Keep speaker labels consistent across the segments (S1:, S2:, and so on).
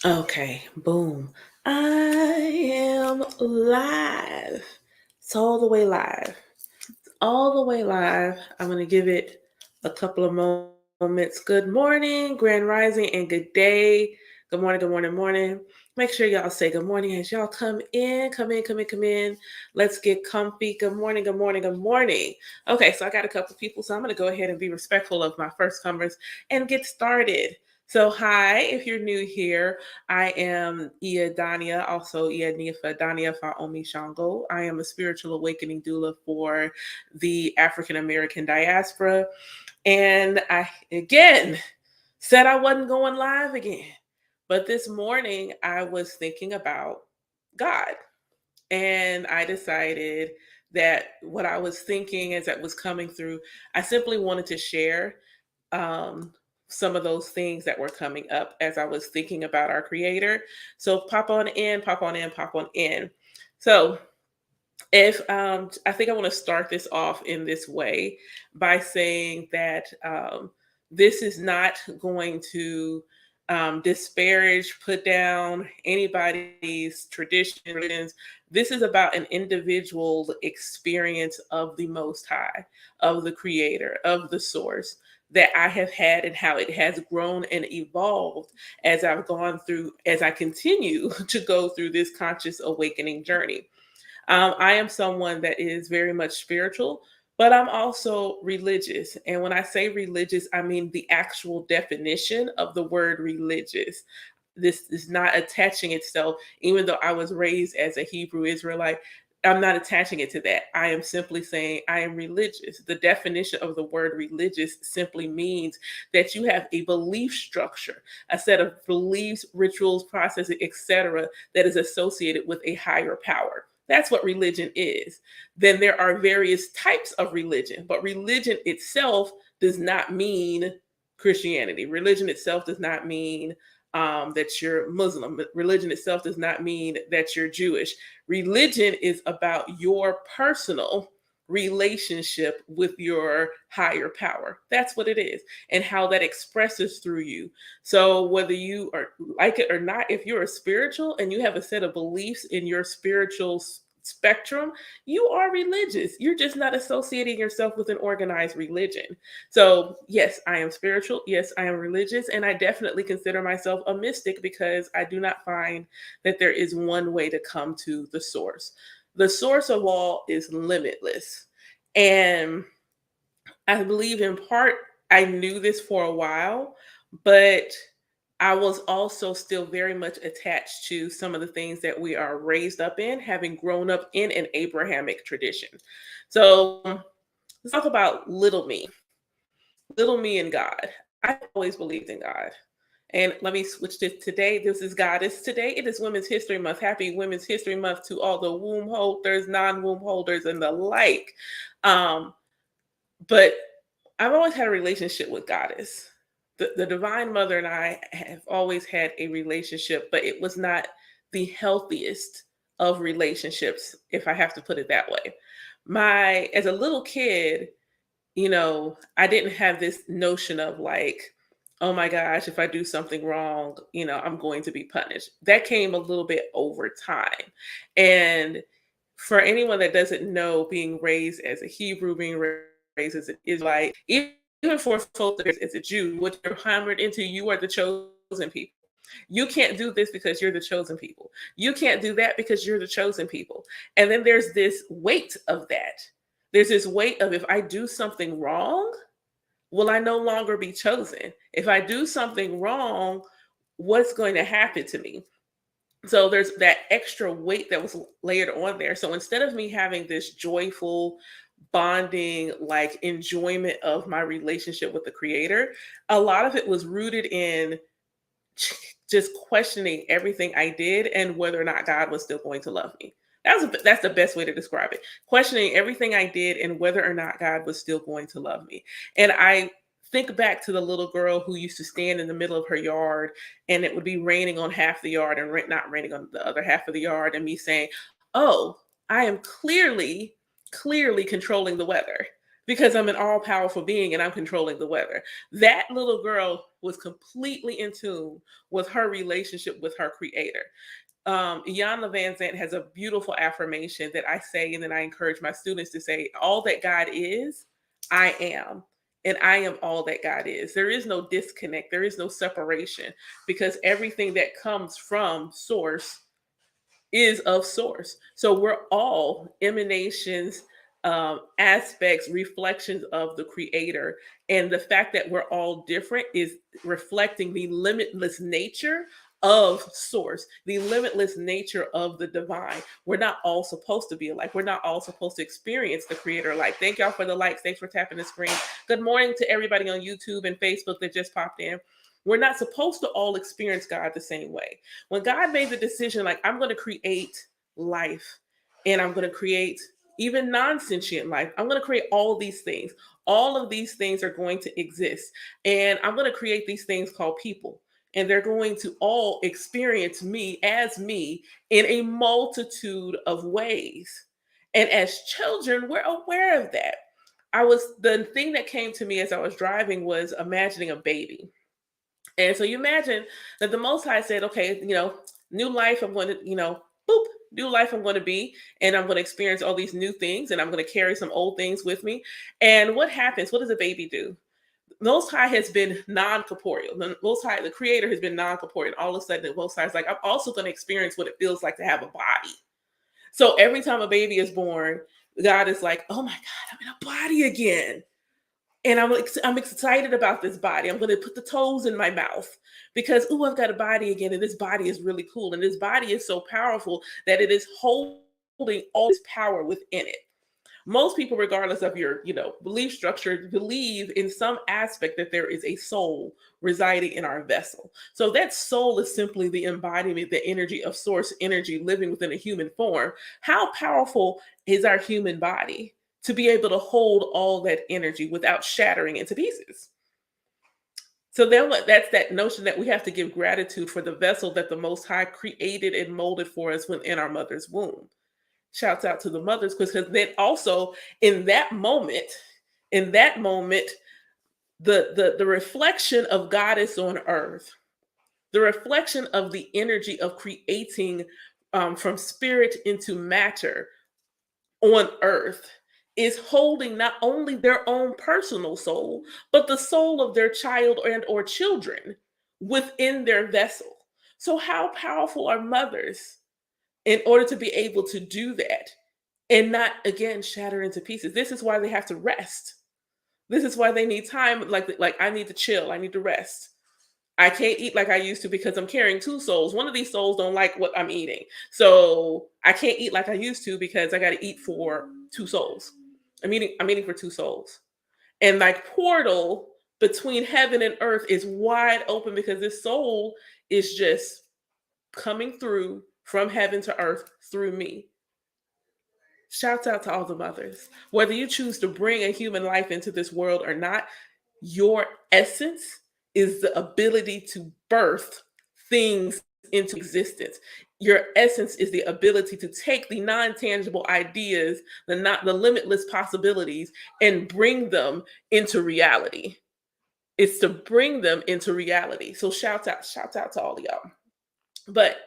S1: Okay, boom. I am live. It's all the way live. All the way live. I'm going to give it a couple of moments. Good morning, Grand Rising, and good day. Good morning, good morning, morning. Make sure y'all say good morning as y'all come in, come in, come in, come in. Let's get comfy. Good morning, good morning, good morning. Okay, so I got a couple people, so I'm going to go ahead and be respectful of my first comers and get started. So, hi, if you're new here, I am Ia Dania, also Ia Nifa Dania Fa'omi Shango. I am a spiritual awakening doula for the African American diaspora. And I, again, said I wasn't going live again. But this morning, I was thinking about God. And I decided that what I was thinking as that was coming through, I simply wanted to share um, some of those things that were coming up as I was thinking about our creator. So pop on in, pop on in, pop on in. So if I think I want to start this off in this way by saying that this is not going to disparage, put down anybody's traditions. This is about an individual experience of the Most High, of the Creator, of the Source that I have had and how it has grown and evolved as I've gone through, as I continue to go through this conscious awakening journey. I am someone that is very much spiritual, but I'm also religious. And when I say religious, I mean the actual definition of the word religious. This is not attaching itself, even though I was raised as a Hebrew Israelite. I'm not attaching it to that. I am simply saying I am religious. The definition of the word religious simply means that you have a belief structure, a set of beliefs, rituals, processes, etc., that is associated with a higher power. That's what religion is. Then there are various types of religion, but religion itself does not mean Christianity. Religion itself does not mean that you're Muslim. Religion itself does not mean that you're Jewish. Religion is about your personal relationship with your higher power. That's what it is, and how that expresses through you. So whether you are like it or not, if you're a spiritual and you have a set of beliefs in your spiritual spectrum, you are religious. You're just not associating yourself with an organized religion. So, yes, I am spiritual. Yes, I am religious. And I definitely consider myself a mystic because I do not find that there is one way to come to the source. The source of all is limitless. And I believe in part, I knew this for a while, but I was also still very much attached to some of the things that we are raised up in, having grown up in an Abrahamic tradition. So let's talk about little me and God. I always believed in God. And let me switch to today. This is Goddess. Today it is Women's History Month. Happy Women's History Month to all the womb holders, non-womb holders, and the like. Um, but I've always had a relationship with Goddess. The Divine Mother and I have always had a relationship, but it was not the healthiest of relationships, if I have to put it that way. As a little kid, I didn't have this notion of like, oh my gosh, if I do something wrong, I'm going to be punished. That came a little bit over time. And for anyone that doesn't know, being raised as a Hebrew, being raised as an Israelite, even for folks as a Jew, what you're hammered into, you are the chosen people. You can't do this because you're the chosen people. You can't do that because you're the chosen people. And then there's this weight of that. There's this weight of if I do something wrong, will I no longer be chosen? If I do something wrong, what's going to happen to me? So there's that extra weight that was layered on there. So instead of me having this joyful, bonding, like enjoyment of my relationship with the creator, a lot of it was rooted in just questioning everything I did and whether or not God was still going to love me. That's the best way to describe it. Questioning everything I did and whether or not God was still going to love me. And I think back to the little girl who used to stand in the middle of her yard and it would be raining on half the yard and not raining on the other half of the yard, and me saying, "Oh, I am clearly controlling the weather because I'm an all powerful being and I'm controlling the weather. That little girl was completely in tune with her relationship with her creator. Iyanla Van Zant has a beautiful affirmation that I say, and then I encourage my students to say, all that God is, I am. And I am all that God is. There is no disconnect, there is no separation, because everything that comes from source is of source. So we're all emanations, aspects, reflections of the creator. And the fact that we're all different is reflecting the limitless nature of source, the limitless nature of the divine. We're not all supposed to be alike. We're not all supposed to experience the creator alike. Thank y'all for the likes. Thanks for tapping the screen. Good morning to everybody on YouTube and Facebook that just popped in. We're not supposed to all experience God the same way. When God made the decision, like, I'm going to create life and I'm going to create even non sentient life, I'm going to create all these things. All of these things are going to exist. And I'm going to create these things called people. And they're going to all experience me as me in a multitude of ways. And as children, we're aware of that. The thing that came to me as I was driving was imagining a baby. And so you imagine that the Most High said, okay, new life, I'm going to, boop, new life I'm going to be, and I'm going to experience all these new things, and I'm going to carry some old things with me. And what happens? What does a baby do? Most High has been non-corporeal. The Most High, the Creator, has been non-corporeal. And all of a sudden, the Most High is like, I'm also going to experience what it feels like to have a body. So every time a baby is born, God is like, oh my God, I'm in a body again. And I'm excited about this body. I'm going to put the toes in my mouth because, I've got a body again. And this body is really cool. And this body is so powerful that it is holding all this power within it. Most people, regardless of your, belief structure, believe in some aspect that there is a soul residing in our vessel. So that soul is simply the embodiment, the energy of source energy living within a human form. How powerful is our human body to be able to hold all that energy without shattering into pieces? So then that's that notion that we have to give gratitude for the vessel that the Most High created and molded for us within our mother's womb. Shouts out to the mothers, because then also in that moment, the reflection of Goddess on earth, the reflection of the energy of creating from spirit into matter on earth, is holding not only their own personal soul, but the soul of their child and or children within their vessel. So how powerful are mothers in order to be able to do that and not, again, shatter into pieces? This is why they have to rest. This is why they need time. Like I need to chill. I need to rest. I can't eat like I used to because I'm carrying two souls. One of these souls don't like what I'm eating. So I can't eat like I used to because I got to eat for two souls. I'm eating for two souls. And like portal between heaven and earth is wide open because this soul is just coming through from heaven to earth through me. Shouts out to all the mothers. Whether you choose to bring a human life into this world or not, your essence is the ability to birth things into existence. Your essence is the ability to take the non-tangible ideas, the limitless possibilities, and bring them into reality. It's to bring them into reality. So shout out to all of y'all. But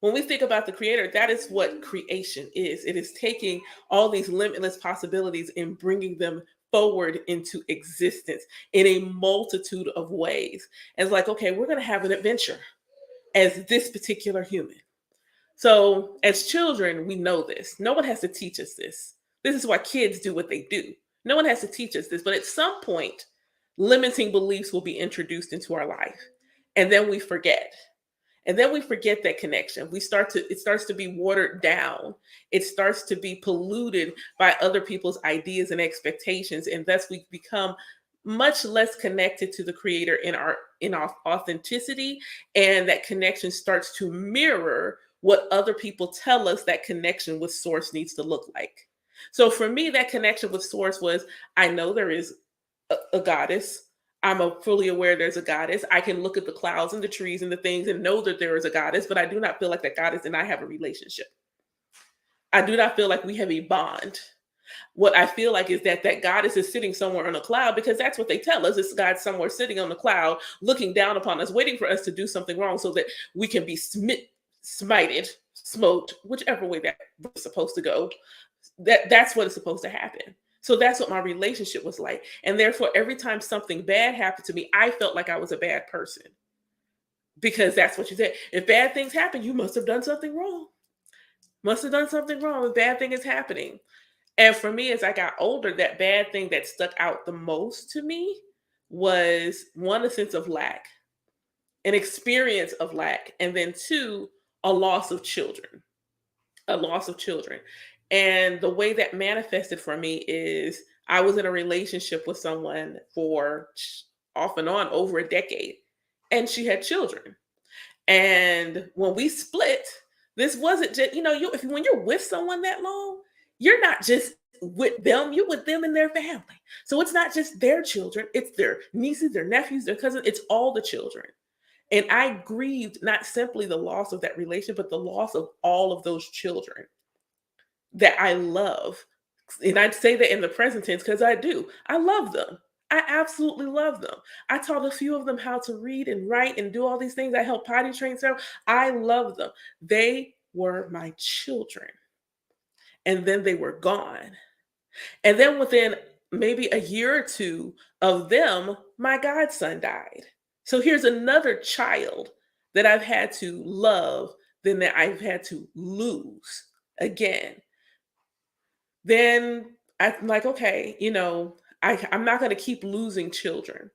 S1: when we think about the creator, that is what creation is. It is taking all these limitless possibilities and bringing them forward into existence in a multitude of ways. And it's like, okay, we're going to have an adventure as this particular human. So as children, we know this. No one has to teach us this. This is why kids do what they do. No one has to teach us this. But at some point, limiting beliefs will be introduced into our life. And then we forget. And then we forget that connection. It starts to be watered down. It starts to be polluted by other people's ideas and expectations. And thus we become much less connected to the creator in our authenticity. And that connection starts to mirror what other people tell us that connection with source needs to look like. So for me, that connection with source was, I know there is a goddess. I'm fully aware there's a goddess. I can look at the clouds and the trees and the things and know that there is a goddess, but I do not feel like that goddess and I have a relationship. I do not feel like we have a bond. What I feel like is that goddess is sitting somewhere on a cloud, because that's what they tell us. It's God somewhere sitting on the cloud, looking down upon us, waiting for us to do something wrong so that we can be smited, smote, whichever way that was supposed to go. That's what is supposed to happen. So that's what my relationship was like. And therefore, every time something bad happened to me, I felt like I was a bad person, because that's what you said. If bad things happen, you must have done something wrong. Must have done something wrong. If bad thing is happening. And for me, as I got older, that bad thing that stuck out the most to me was, one, a sense of lack, an experience of lack, and then two, a loss of children, a loss of children. And the way that manifested for me is, I was in a relationship with someone for off and on over a decade, and she had children. And when we split, this wasn't just, if when you're with someone that long, you're not just with them, you're with them and their family. So it's not just their children, it's their nieces, their nephews, their cousins, it's all the children. And I grieved not simply the loss of that relation, but the loss of all of those children that I love. And I'd say that in the present tense because I do. I love them. I absolutely love them. I taught a few of them how to read and write and do all these things. I helped potty train several. I love them. They were my children. And then they were gone. And then within maybe a year or two of them, my godson died. So here's another child that I've had to love, then that I've had to lose again. Then I'm like, okay, I'm not going to keep losing children.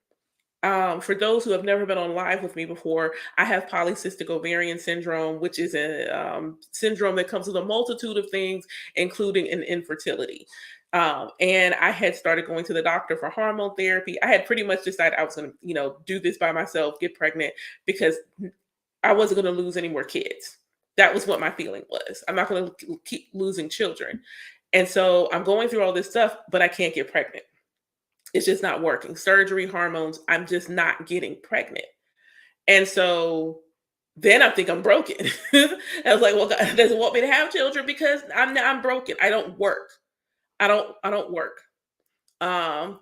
S1: For those who have never been on live with me before, I have polycystic ovarian syndrome, which is a syndrome that comes with a multitude of things, including an infertility. And I had started going to the doctor for hormone therapy. I had pretty much decided I was going to, do this by myself, get pregnant, because I wasn't going to lose any more kids. That was what my feeling was. I'm not going to keep losing children. And so I'm going through all this stuff, but I can't get pregnant. It's just not working. Surgery, hormones, I'm just not getting pregnant. And so then I think I'm broken. I was like, well, God doesn't want me to have children because I'm broken. I don't work. I don't work. Um,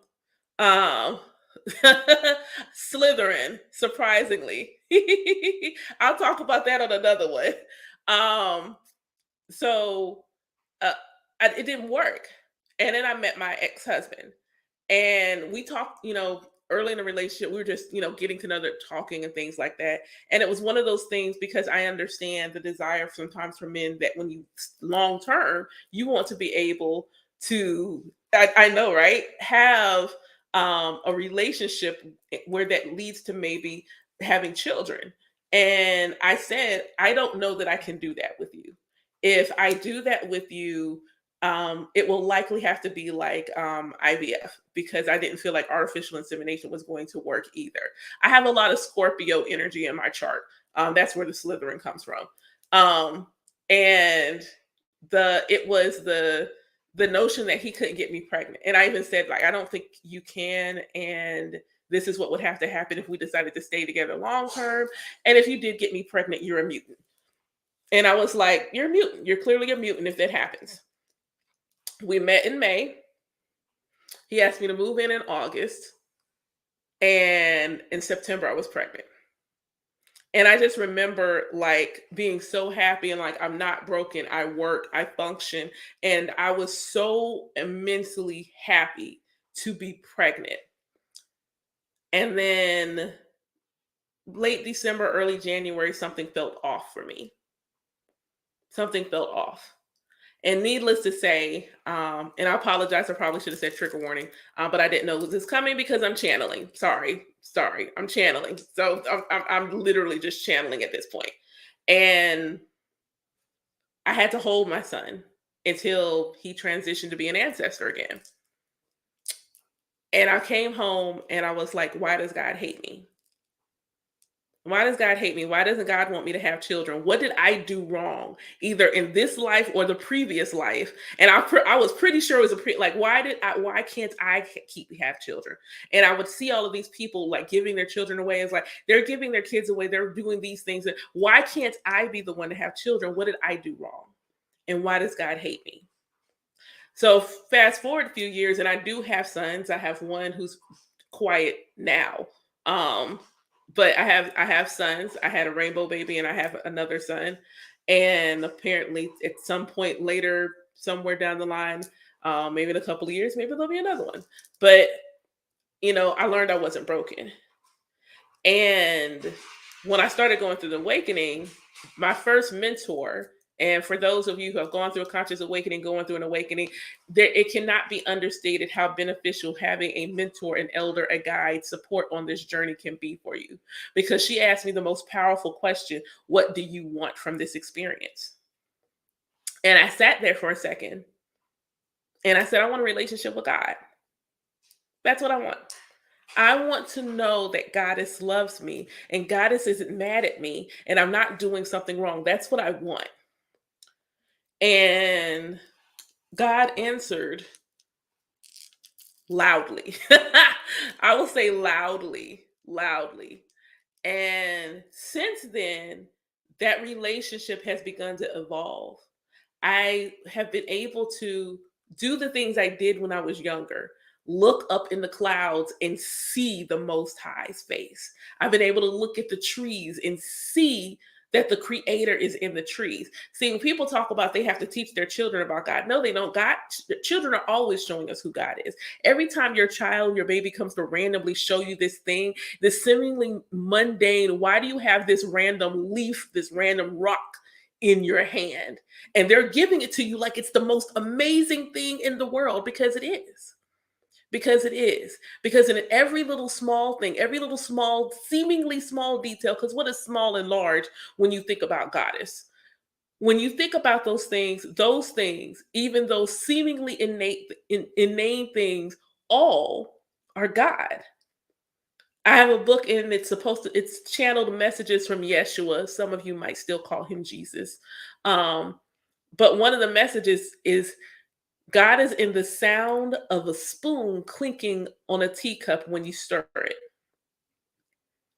S1: um, Slytherin, surprisingly. I'll talk about that on another one. So it didn't work. And then I met my ex-husband. And we talked, early in the relationship, we were just, getting to know, talking and things like that. And it was one of those things, because I understand the desire sometimes for men that when you long term, you want to be able to, I know, right? Have a relationship where that leads to maybe having children. And I said, I don't know that I can do that with you. If I do that with you, it will likely have to be like IVF, because I didn't feel like artificial insemination was going to work either. I have a lot of Scorpio energy in my chart. That's where the Slytherin comes from. And it was the notion that he couldn't get me pregnant. And I even said, like, I don't think you can. And this is what would have to happen if we decided to stay together long term. And if you did get me pregnant, you're a mutant. And I was like, you're a mutant. You're clearly a mutant if that happens. We met in May. He asked me to move in August. And in September, I was pregnant. And I just remember like being so happy and like, I'm not broken. I work, I function. And I was so immensely happy to be pregnant. And then late December, early January, something felt off for me. Something felt off. And needless to say, and I apologize, I probably should have said trigger warning, but I didn't know this was coming because I'm channeling. Sorry, I'm channeling. So I'm literally just channeling at this point. And I had to hold my son until he transitioned to be an ancestor again. And I came home and I was like, why does God hate me? Why does God hate me? Why doesn't God want me to have children? What did I do wrong, either in this life or the previous life? And I was pretty sure it was like, why can't I have children? And I would see all of these people like giving their children away. It's like, they're giving their kids away. They're doing these things. Why can't I be the one to have children? What did I do wrong? And why does God hate me? So fast forward a few years, and I do have sons. I have one who's quiet now. Um, but I have sons. I had a rainbow baby, and I have another son. And apparently, at some point later, somewhere down the line, maybe in a couple of years, maybe there'll be another one. But I learned I wasn't broken. And when I started going through the awakening, my first mentor, and for those of you who have gone through a conscious awakening, going through an awakening, it cannot be understated how beneficial having a mentor, an elder, a guide, support on this journey can be for you. Because she asked me the most powerful question: what do you want from this experience? And I sat there for a second and I said, I want a relationship with God. That's what I want. I want to know that Goddess loves me and Goddess isn't mad at me and I'm not doing something wrong. That's what I want. And God answered loudly. I will say loudly, loudly. And since then, that relationship has begun to evolve. I have been able to do the things I did when I was younger. Look up in the clouds and see the Most High's face. I've been able to look at the trees and see that the Creator is in the trees. See, when people talk about they have to teach their children about God, no, they don't. Children are always showing us who God is. Every time your baby comes to randomly show you this thing, this seemingly mundane, why do you have this random leaf, this random rock in your hand? And they're giving it to you like it's the most amazing thing in the world, because it is. Because it is. Because in every little small thing, every little small, seemingly small detail, because what is small and large when you think about Goddess? When you think about those things, even those seemingly inane things, all are God. I have a book and it's channeled messages from Yeshua. Some of you might still call him Jesus. But one of the messages is God is in the sound of a spoon clinking on a teacup when you stir it.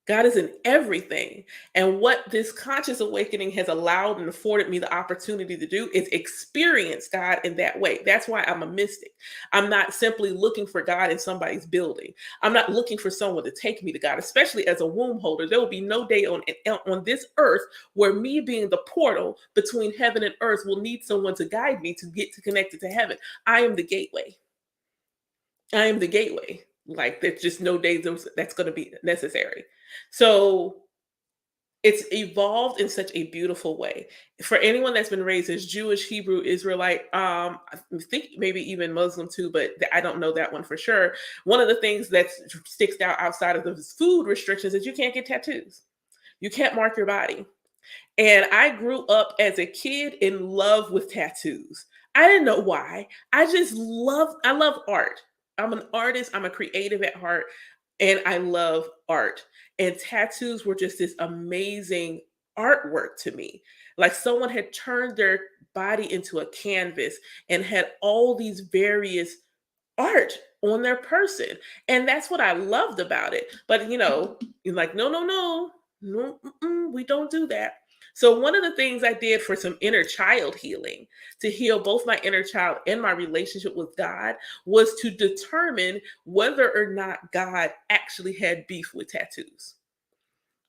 S1: God is in everything. And what this conscious awakening has allowed and afforded me the opportunity to do is experience God in that way. That's why I'm a mystic. I'm not simply looking for God in somebody's building. I'm not looking for someone to take me to God, especially as a womb holder. There will be no day on this earth where me being the portal between heaven and earth will need someone to guide me to get to connected to heaven. I am the gateway. I am the gateway. Like, there's just no days that's going to be necessary. So it's evolved in such a beautiful way. For anyone that's been raised as Jewish, Hebrew, Israelite, I think maybe even Muslim too, but I don't know that one for sure. One of the things that sticks out outside of the food restrictions is you can't get tattoos. You can't mark your body. And I grew up as a kid in love with tattoos. I didn't know why. I love art. I'm an artist, I'm a creative at heart, and I love art. And tattoos were just this amazing artwork to me. Like someone had turned their body into a canvas and had all these various art on their person. And that's what I loved about it. But you're like, no, no, no, no, we don't do that. So one of the things I did for some inner child healing, to heal both my inner child and my relationship with God, was to determine whether or not God actually had beef with tattoos.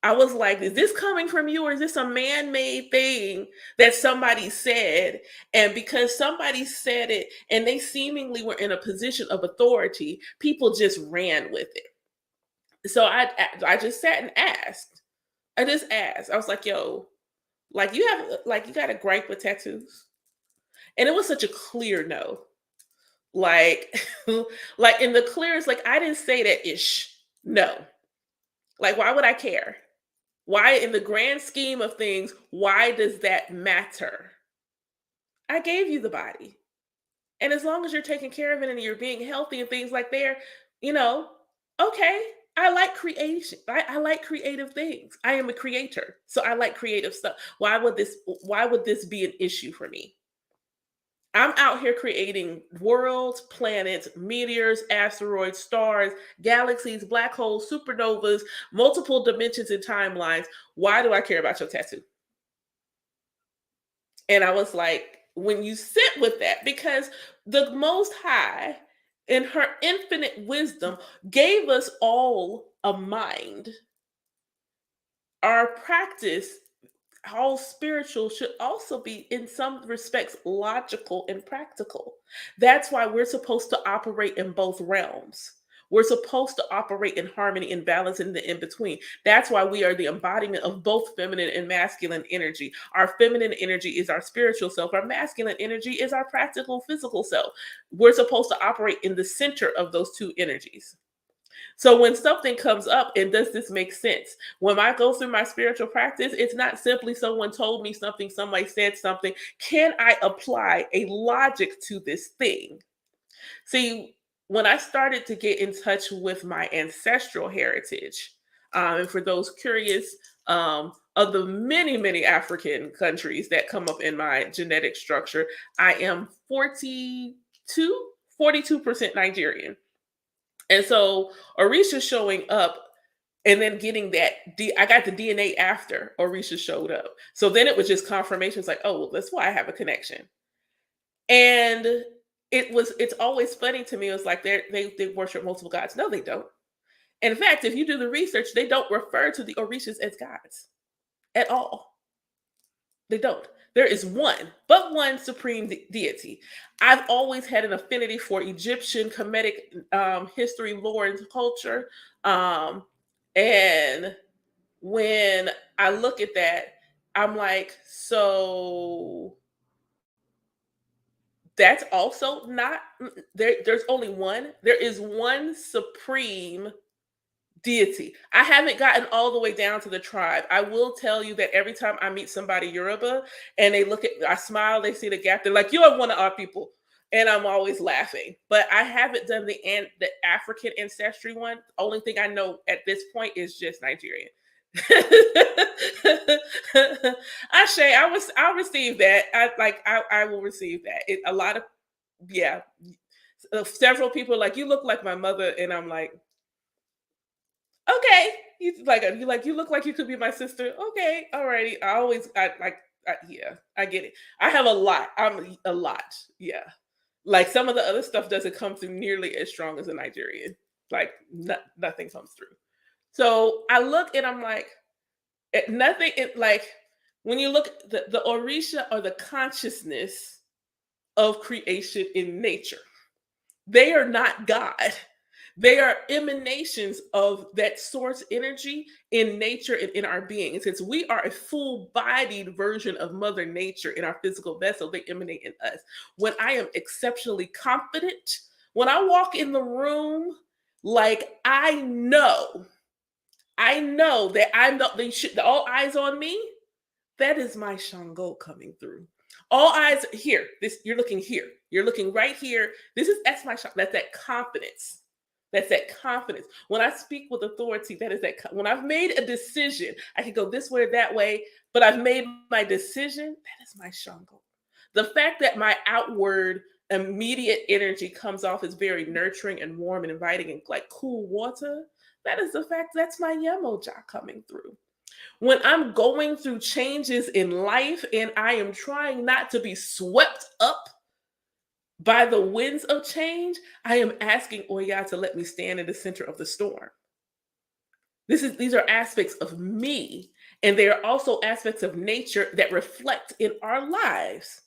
S1: I was like, is this coming from you, or is this a man-made thing that somebody said? And because somebody said it and they seemingly were in a position of authority, people just ran with it. So I just sat and asked. I just asked. I was like, yo, like you got a gripe with tattoos? And it was such a clear no. Like, like in the clearest, like I didn't say that ish. No. Like, why would I care? Why, in the grand scheme of things, why does that matter? I gave you the body. And as long as you're taking care of it and you're being healthy and things like there, you know, okay. I like creation. I like creative things. I am a creator. So I like creative stuff. Why would this be an issue for me? I'm out here creating worlds, planets, meteors, asteroids, stars, galaxies, black holes, supernovas, multiple dimensions and timelines. Why do I care about your tattoo? And I was like, when you sit with that, because The Most High, in her infinite wisdom, gave us all a mind. Our practice, all spiritual, should also be, in some respects, logical and practical. That's why we're supposed to operate in both realms. We're supposed to operate in harmony and balance in the in between. That's why we are the embodiment of both feminine and masculine energy. Our feminine energy is our spiritual self, our masculine energy is our practical physical self. We're supposed to operate in the center of those two energies. So when something comes up, and does this make sense? When I go through my spiritual practice, it's not simply someone told me something, somebody said something. Can I apply a logic to this thing? See, when I started to get in touch with my ancestral heritage, and for those curious, of the many, many African countries that come up in my genetic structure, I am 42% Nigerian. And so Orisha showing up and then getting I got the DNA after Orisha showed up. So then it was just confirmation. It's like, oh, well, that's why I have a connection. And it's always funny to me. It's like they worship multiple gods. No, they don't. And in fact, if you do the research, they don't refer to the Orishas as gods at all. They don't. There is one supreme deity. I've always had an affinity for Egyptian Kemetic history, lore, and culture. And when I look at that, I'm like, so that's also not there. There's only one. There is one supreme deity. I haven't gotten all the way down to the tribe. I will tell you that every time I meet somebody Yoruba and they look at, I smile, they see the gap, they're like, "You are one of our people," and I'm always laughing. But I haven't done the African ancestry one. The only thing I know at this point is just Nigerian. Ashe, I'll receive that. I will receive that. A lot of, yeah. Several people are like, "You look like my mother," and I'm like, okay. You look like you could be my sister. Okay, alrighty. Yeah, I get it. I have a lot. I'm a lot. Yeah. Like some of the other stuff doesn't come through nearly as strong as a Nigerian. Like nothing comes through. So I look and I'm like, nothing. Like when you look, the Orisha are the consciousness of creation in nature. They are not God. They are emanations of that source energy in nature and in our being. Since we are a full bodied version of Mother Nature in our physical vessel, they emanate in us. When I am exceptionally confident, when I walk in the room, like I know that all eyes on me, that is my Shango coming through. All eyes here. This you're looking here. You're looking right here. That's my That's that confidence. That's that confidence. When I speak with authority, that is when I've made a decision, I can go this way or that way, but I've made my decision. That is my Shango. The fact that my outward immediate energy comes off as very nurturing and warm and inviting and like cool water, that is the fact that's my Yemoja coming through. When I'm going through changes in life and I am trying not to be swept up by the winds of change, I am asking Oya to let me stand in the center of the storm. These are aspects of me, and they are also aspects of nature that reflect in our lives.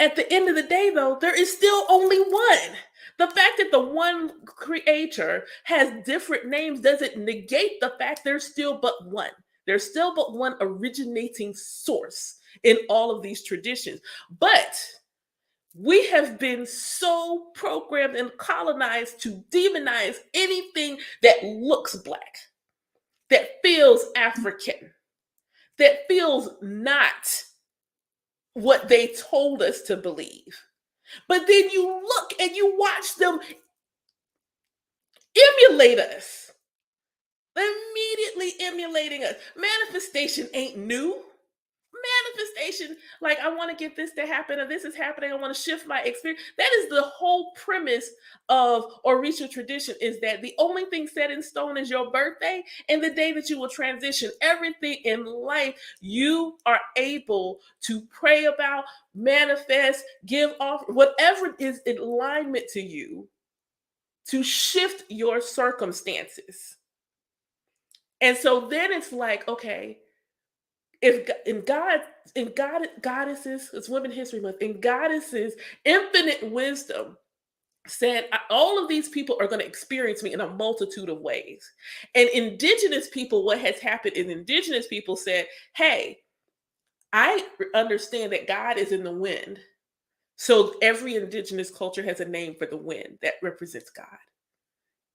S1: At the end of the day, though, there is still only one. The fact that the one creator has different names doesn't negate the fact there's still but one. There's still but one originating source in all of these traditions. But we have been so programmed and colonized to demonize anything that looks Black, that feels African, that feels not what they told us to believe. But then you look and you watch them emulate us, immediately emulating us. Manifestation ain't new. manifestation, like I want to get this to happen, or this is happening, I want to shift my experience. That is the whole premise of Orisha tradition, is that the only thing set in stone is your birthday and the day that you will transition. Everything in life you are able to pray about, manifest, give off, whatever is in alignment to you, to shift your circumstances. And so then it's like, okay, if in God goddesses, it's Women History Month, in goddesses infinite wisdom said, all of these people are going to experience me in a multitude of ways. And indigenous people, what has happened is indigenous people said, hey, I understand that God is in the wind. So every indigenous culture has a name for the wind that represents God.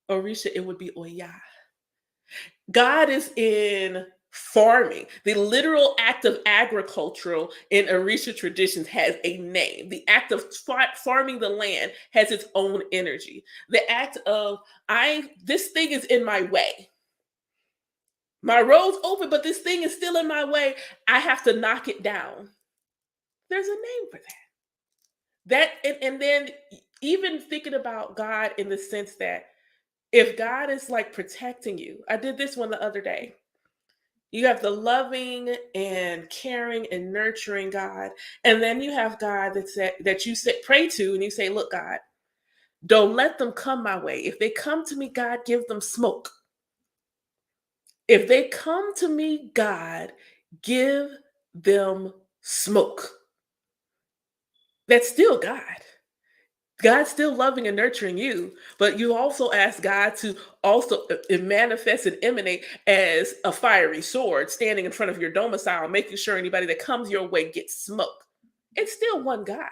S1: Orisha, it would be Oya. God is in farming. The literal act of agricultural in Orisha traditions has a name. The act of farming the land has its own energy. The act of, this thing is in my way. My road's open, but this thing is still in my way. I have to knock it down. There's a name for that. And then even thinking about God in the sense that if God is like protecting you, I did this one the other day. You have the loving and caring and nurturing God, and then you have God that you pray to, and you say, "Look, God, don't let them come my way. If they come to me, God, give them smoke. If they come to me, God, give them smoke." That's still God. God's still loving and nurturing you, but you also ask God to also manifest and emanate as a fiery sword standing in front of your domicile, making sure anybody that comes your way gets smoke. It's still one God.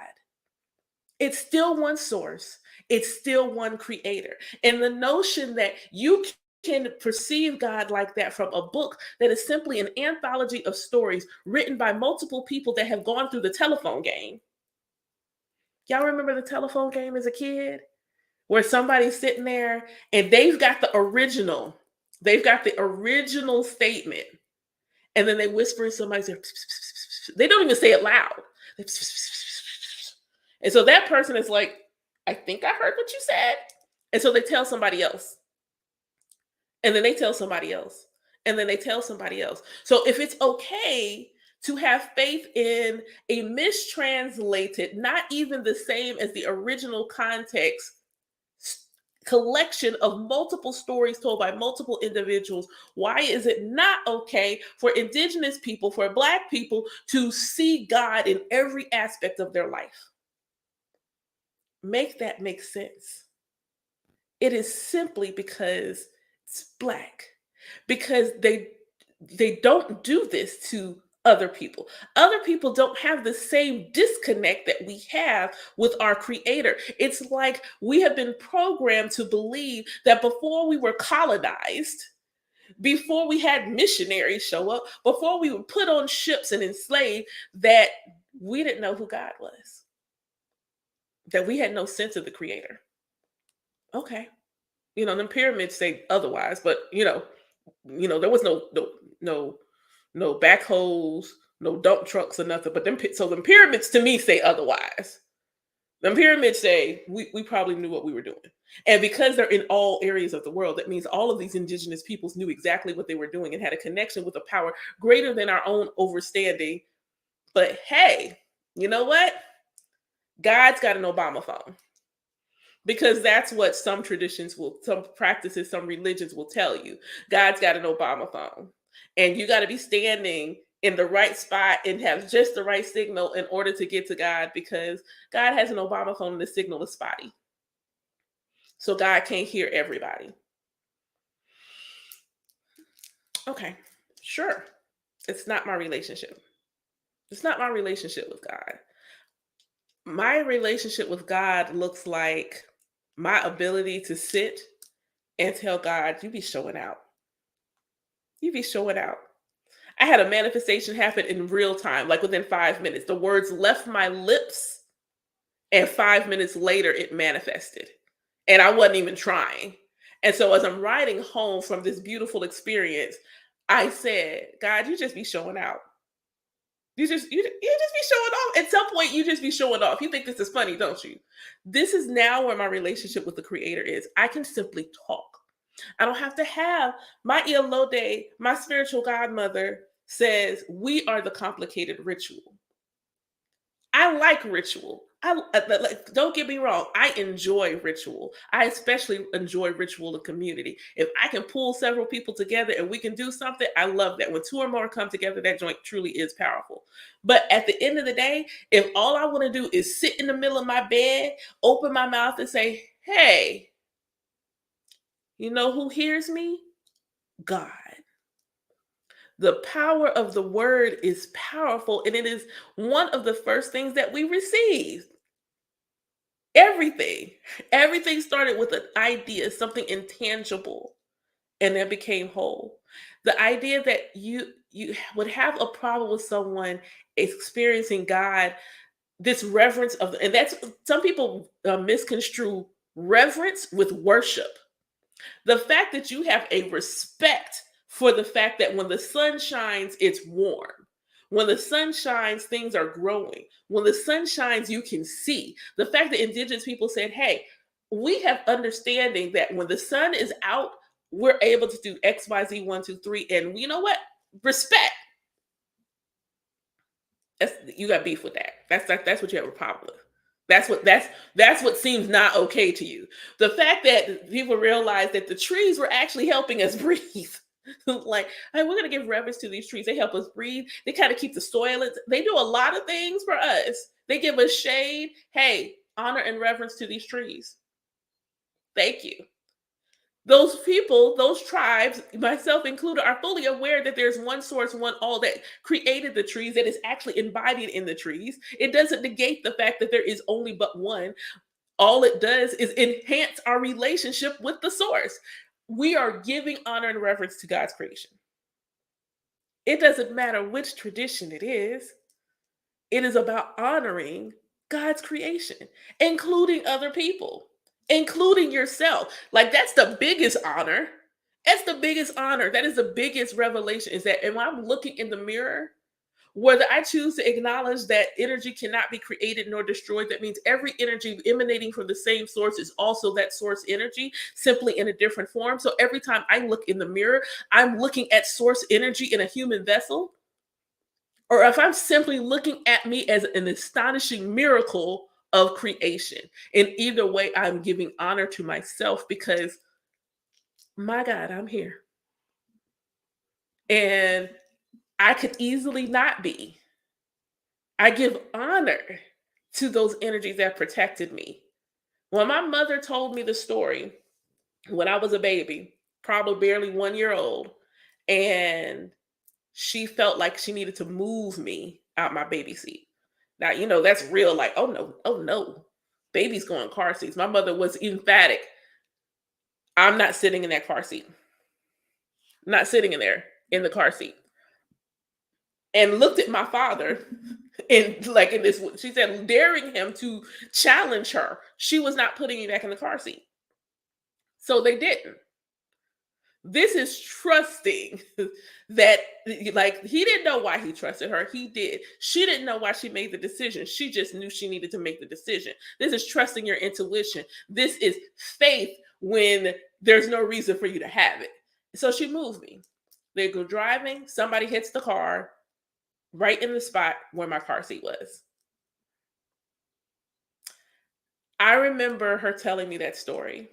S1: It's still one source. It's still one creator. And the notion that you can perceive God like that from a book that is simply an anthology of stories written by multiple people that have gone through the telephone game. Y'all remember the telephone game as a kid? Where somebody's sitting there and they've got the original statement, and then they whisper in somebody's ear. They don't even say it loud. And so that person is like, I think I heard what you said. And so they tell somebody else. And then they tell somebody else. And then they tell somebody else. So if it's okay to have faith in a mistranslated, not even the same as the original context, collection of multiple stories told by multiple individuals, why is it not okay for indigenous people, for Black people, to see God in every aspect of their life? Make that make sense. It is simply because it's Black, because they don't do this to other people. Other people don't have the same disconnect that we have with our creator. It's like we have been programmed to believe that before we were colonized, before we had missionaries show up, before we were put on ships and enslaved, that we didn't know who God was, that we had no sense of the creator. Okay. The pyramids say otherwise, but there was no backhoes, no dump trucks or nothing. But them pyramids to me say otherwise. Them pyramids say we probably knew what we were doing. And because they're in all areas of the world, that means all of these indigenous peoples knew exactly what they were doing and had a connection with a power greater than our own understanding. But hey, you know what? God's got an Obama phone. Because that's what some practices, some religions will tell you. God's got an Obama phone. And you got to be standing in the right spot and have just the right signal in order to get to God, because God has an Obama phone and the signal is spotty. So God can't hear everybody. Okay, sure. It's not my relationship. It's not my relationship with God. My relationship with God looks like my ability to sit and tell God, you be showing out. You be showing out. I had a manifestation happen in real time, like within 5 minutes. The words left my lips, and 5 minutes later, it manifested. And I wasn't even trying. And so, as I'm riding home from this beautiful experience, I said, God, you just be showing out. You just be showing off. At some point, you just be showing off. You think this is funny, don't you? This is now where my relationship with the creator is. I can simply talk. I don't have to have my Elode, my spiritual godmother says we are the complicated ritual. I like ritual. Like, don't get me wrong. I enjoy ritual. I especially enjoy ritual in community. If I can pull several people together and we can do something, I love that. When two or more come together, that joint truly is powerful. But at the end of the day, if all I want to do is sit in the middle of my bed, open my mouth and say, "Hey, you know who hears me? God." The power of the word is powerful, and it is one of the first things that we receive. Everything. Everything started with an idea, something intangible, and then became whole. The idea that you would have a problem with someone experiencing God, this reverence of, and that's some people misconstrue reverence with worship. The fact that you have a respect for the fact that when the sun shines, it's warm. When the sun shines, things are growing. When the sun shines, you can see. The fact that indigenous people said, "Hey, we have understanding that when the sun is out, we're able to do XYZ 1, 2, 3." And you know what? Respect. You got beef with that. That's what you have a problem with. That's what seems not okay to you. The fact that people realize that the trees were actually helping us breathe. Like, hey, we're gonna give reverence to these trees. They help us breathe. They kind of keep the soil. They do a lot of things for us. They give us shade. Hey, honor and reverence to these trees. Thank you. Those people, those tribes, myself included, are fully aware that there's one source, one all that created the trees, that is actually embodied in the trees. It doesn't negate the fact that there is only but one. All it does is enhance our relationship with the source. We are giving honor and reverence to God's creation. It doesn't matter which tradition it is is about honoring God's creation, including other people, including yourself. Like, that's the biggest honor. That's the biggest honor. That is the biggest revelation, is that when I'm looking in the mirror, whether I choose to acknowledge that energy cannot be created nor destroyed, that means every energy emanating from the same source is also that source energy, simply in a different form. So every time I look in the mirror, I'm looking at source energy in a human vessel. Or if I'm simply looking at me as an astonishing miracle of creation. In either way, I'm giving honor to myself, because my God, I'm here. And I could easily not be. I give honor to those energies that protected me. When my mother told me the story when I was a baby, probably barely 1 year old, and she felt like she needed to move me out my baby seat. Now, that's real, like, oh no, oh no. Babies go in car seats. My mother was emphatic. I'm not sitting in that car seat. I'm not sitting in there in the car seat. And looked at my father and, like, in this, she said, daring him to challenge her. She was not putting me back in the car seat. So they didn't. This is trusting that, like, he didn't know why he trusted her. He did. She didn't know why she made the decision. She just knew she needed to make the decision. This is trusting your intuition. This is faith when there's no reason for you to have it. So she moved me. They go driving. Somebody hits the car right in the spot where my car seat was. I remember her telling me that story.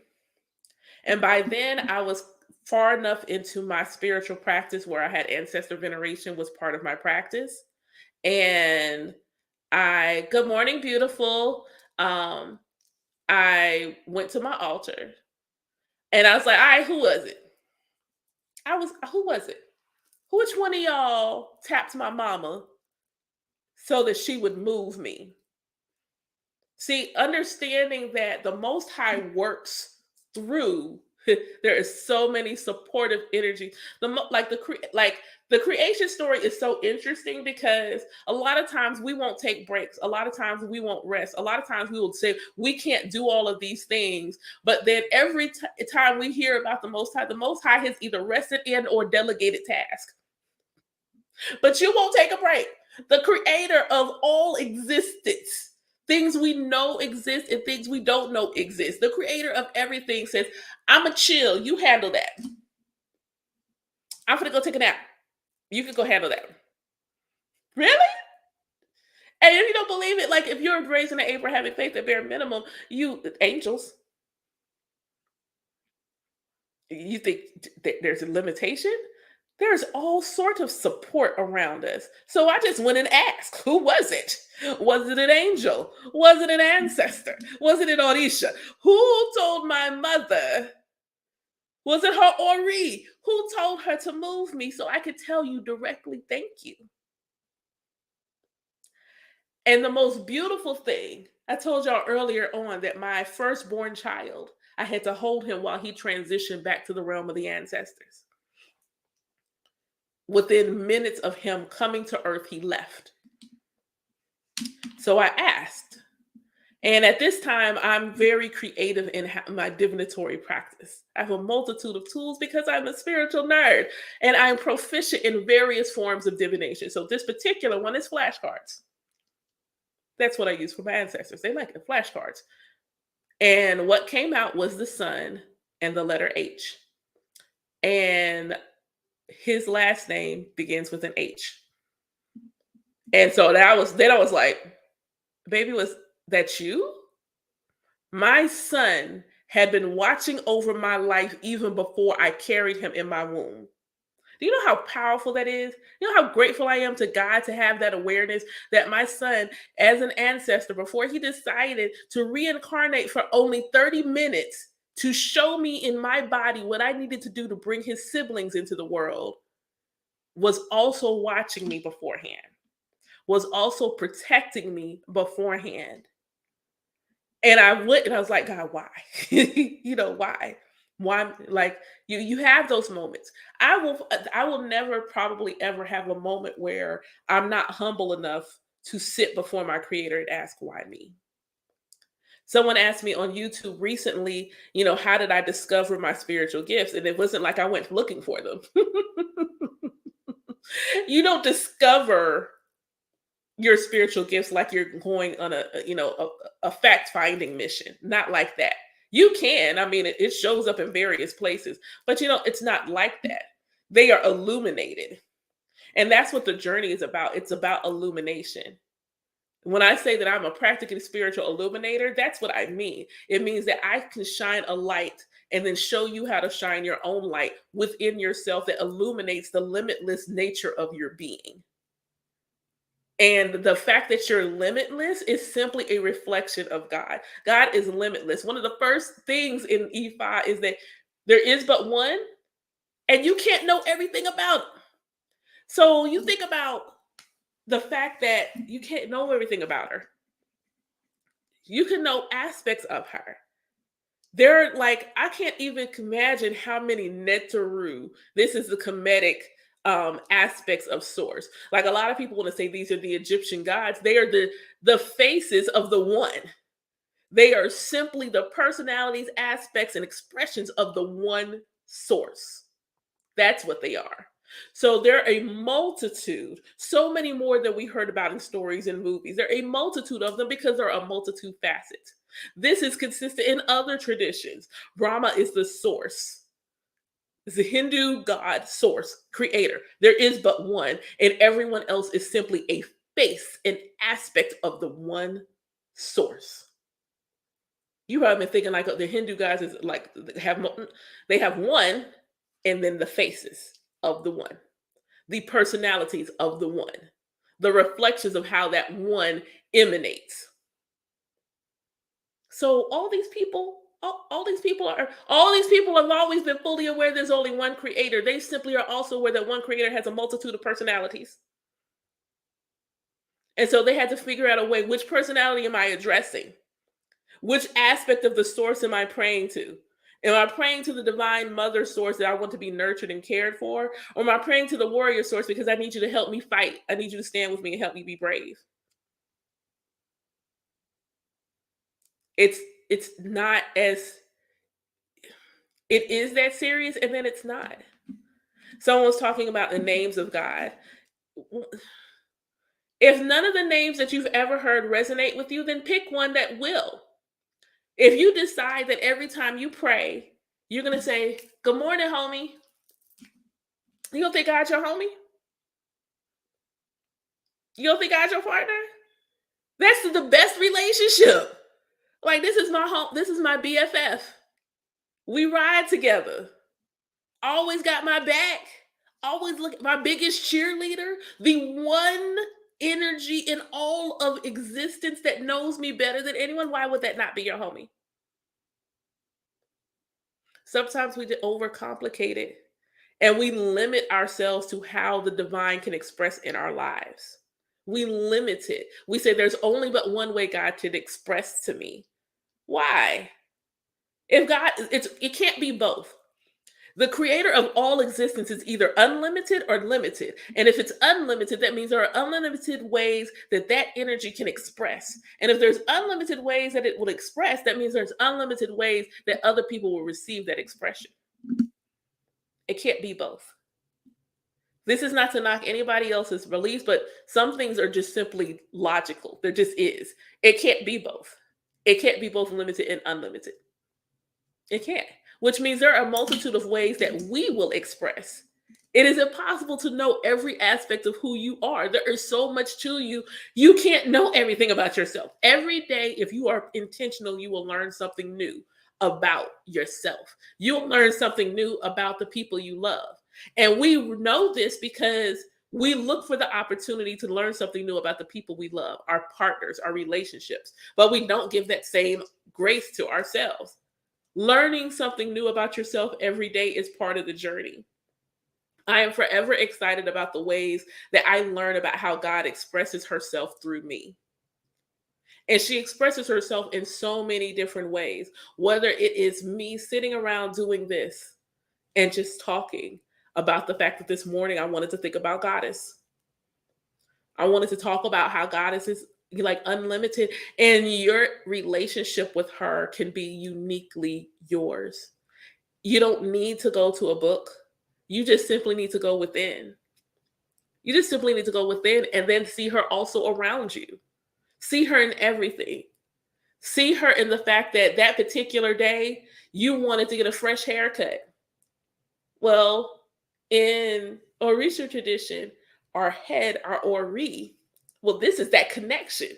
S1: And by then, I was far enough into my spiritual practice where I had ancestor veneration was part of my practice. And good morning, beautiful. I went to my altar and I was like, all right, who was it? Who was it? Which one of y'all tapped my mama so that she would move me? See, understanding that the Most High works through. There is so many supportive energies. The creation story is so interesting, because a lot of times we won't take breaks. A lot of times we won't rest. A lot of times we will say we can't do all of these things. But then every time we hear about the Most High has either rested in or delegated tasks. But you won't take a break. The creator of all existence, things we know exist and things we don't know exist. The creator of everything says, I'm a chill. You handle that. I'm gonna go take a nap. You can go handle that. Really? And if you don't believe it, like if you're raised in an Abrahamic faith, at bare minimum, you angels, you think there's a limitation? There's all sorts of support around us. So I just went and asked, who was it? Was it an angel? Was it an ancestor? Was it an Orisha? Who told my mother? Was it her Ori? Who told her to move me so I could tell you directly, thank you? And the most beautiful thing, I told y'all earlier on that my firstborn child, I had to hold him while he transitioned back to the realm of the ancestors. Within minutes of him coming to earth, he left. So I asked, and at this time, I'm very creative in my divinatory practice. I have a multitude of tools because I'm a spiritual nerd and I'm proficient in various forms of divination. So this particular one is flashcards. That's what I use for my ancestors. They like the flashcards. And what came out was the sun and the letter H. And his last name begins with an H. And so then I was like, baby, was that you? My son had been watching over my life even before I carried him in my womb. Do you know how powerful that is? You know how grateful I am to God to have that awareness that my son, as an ancestor, before he decided to reincarnate for only 30 minutes to show me in my body what I needed to do to bring his siblings into the world, was also watching me beforehand, was also protecting me beforehand. And I went and I was like, God, why? Why? Why? Like you have those moments. I will never probably ever have a moment where I'm not humble enough to sit before my creator and ask why me. Someone asked me on YouTube recently, how did I discover my spiritual gifts? And it wasn't like I went looking for them. You don't discover your spiritual gifts like you're going on a fact finding mission, not like that. You can, I mean, it shows up in various places, but it's not like that. They are illuminated, and that's what the journey is about. It's about illumination. When I say that I'm a practically spiritual illuminator, that's what I mean. It means that I can shine a light and then show you how to shine your own light within yourself that illuminates the limitless nature of your being. And the fact that you're limitless is simply a reflection of God. God is limitless. One of the first things in Ifa is that there is but one, and you can't know everything about it. So you think about the fact that you can't know everything about her. You can know aspects of her. There are I can't even imagine how many Netaru, this is the Kemetic aspects of source. Like a lot of people want to say these are the Egyptian gods. They are the faces of the one. They are simply the personalities, aspects, and expressions of the one source. That's what they are. So there are a multitude, so many more than we heard about in stories and movies. There are a multitude of them because there are a multitude facets. This is consistent in other traditions. Brahma is the source. It's the Hindu god, source, creator. There is but one, and everyone else is simply a face, an aspect of the one source. You probably been thinking the Hindu gods is they have one, and then the faces of the one, the personalities of the one, the reflections of how that one emanates. So all these people have always been fully aware there's only one creator. They simply are also aware that one creator has a multitude of personalities. And so they had to figure out a way, which personality am I addressing? Which aspect of the source am I praying to? Am I praying to the divine mother source that I want to be nurtured and cared for? Or am I praying to the warrior source because I need you to help me fight? I need you to stand with me and help me be brave. It's not as it is that serious, and then it's not. Someone was talking about the names of God. If none of the names that you've ever heard resonate with you, then pick one that will. If you decide that every time you pray, you're going to say, "Good morning, homie," you don't think God's your homie? You don't think God's your partner? That's the best relationship. Like, this is my home. This is my BFF. We ride together. Always got my back. Always look at my biggest cheerleader. The one energy in all of existence that knows me better than anyone. Why would that not be your homie? Sometimes we overcomplicate it and we limit ourselves to how the divine can express in our lives. We limit it. We say there's only but one way God can express to me. Why? If God, it can't be both. The creator of all existence is either unlimited or limited. And if it's unlimited, that means there are unlimited ways that that energy can express. And if there's unlimited ways that it will express, that means there's unlimited ways that other people will receive that expression. It can't be both. This is not to knock anybody else's beliefs, but some things are just simply logical. There just is. It can't be both. It can't be both limited and unlimited. It can't, which means there are a multitude of ways that we will express. It is impossible to know every aspect of who you are. There is so much to you. You can't know everything about yourself. Every day, if you are intentional, you will learn something new about yourself. You'll learn something new about the people you love. And we know this because we look for the opportunity to learn something new about the people we love, our partners, our relationships, but we don't give that same grace to ourselves. Learning something new about yourself every day is part of the journey. I am forever excited about the ways that I learn about how God expresses herself through me. And she expresses herself in so many different ways, whether it is me sitting around doing this and just talking about the fact that this morning I wanted to think about Goddess. I wanted to talk about how Goddess is like unlimited, and your relationship with her can be uniquely yours. You don't need to go to a book. You just simply need to go within. You just simply need to go within and then see her also around you. See her in everything. See her in the fact that that particular day you wanted to get a fresh haircut. Well, in Orisha tradition, our head, our Ori, well, this is that connection.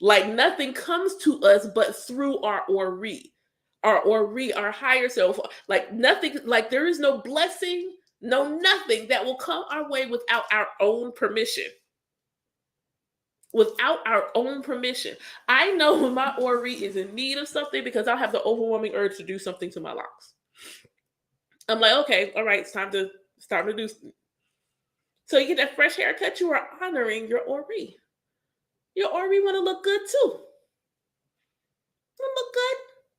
S1: Like nothing comes to us but through our Ori, our higher self. Like nothing, like there is no blessing, no nothing that will come our way without our own permission. Without our own permission. I know when my Ori is in need of something because I'll have the overwhelming urge to do something to my locks. I'm like, okay, all right, it's time to do. So you get that fresh haircut, you are honoring your Ori. Your Ori want to look good too. Look good.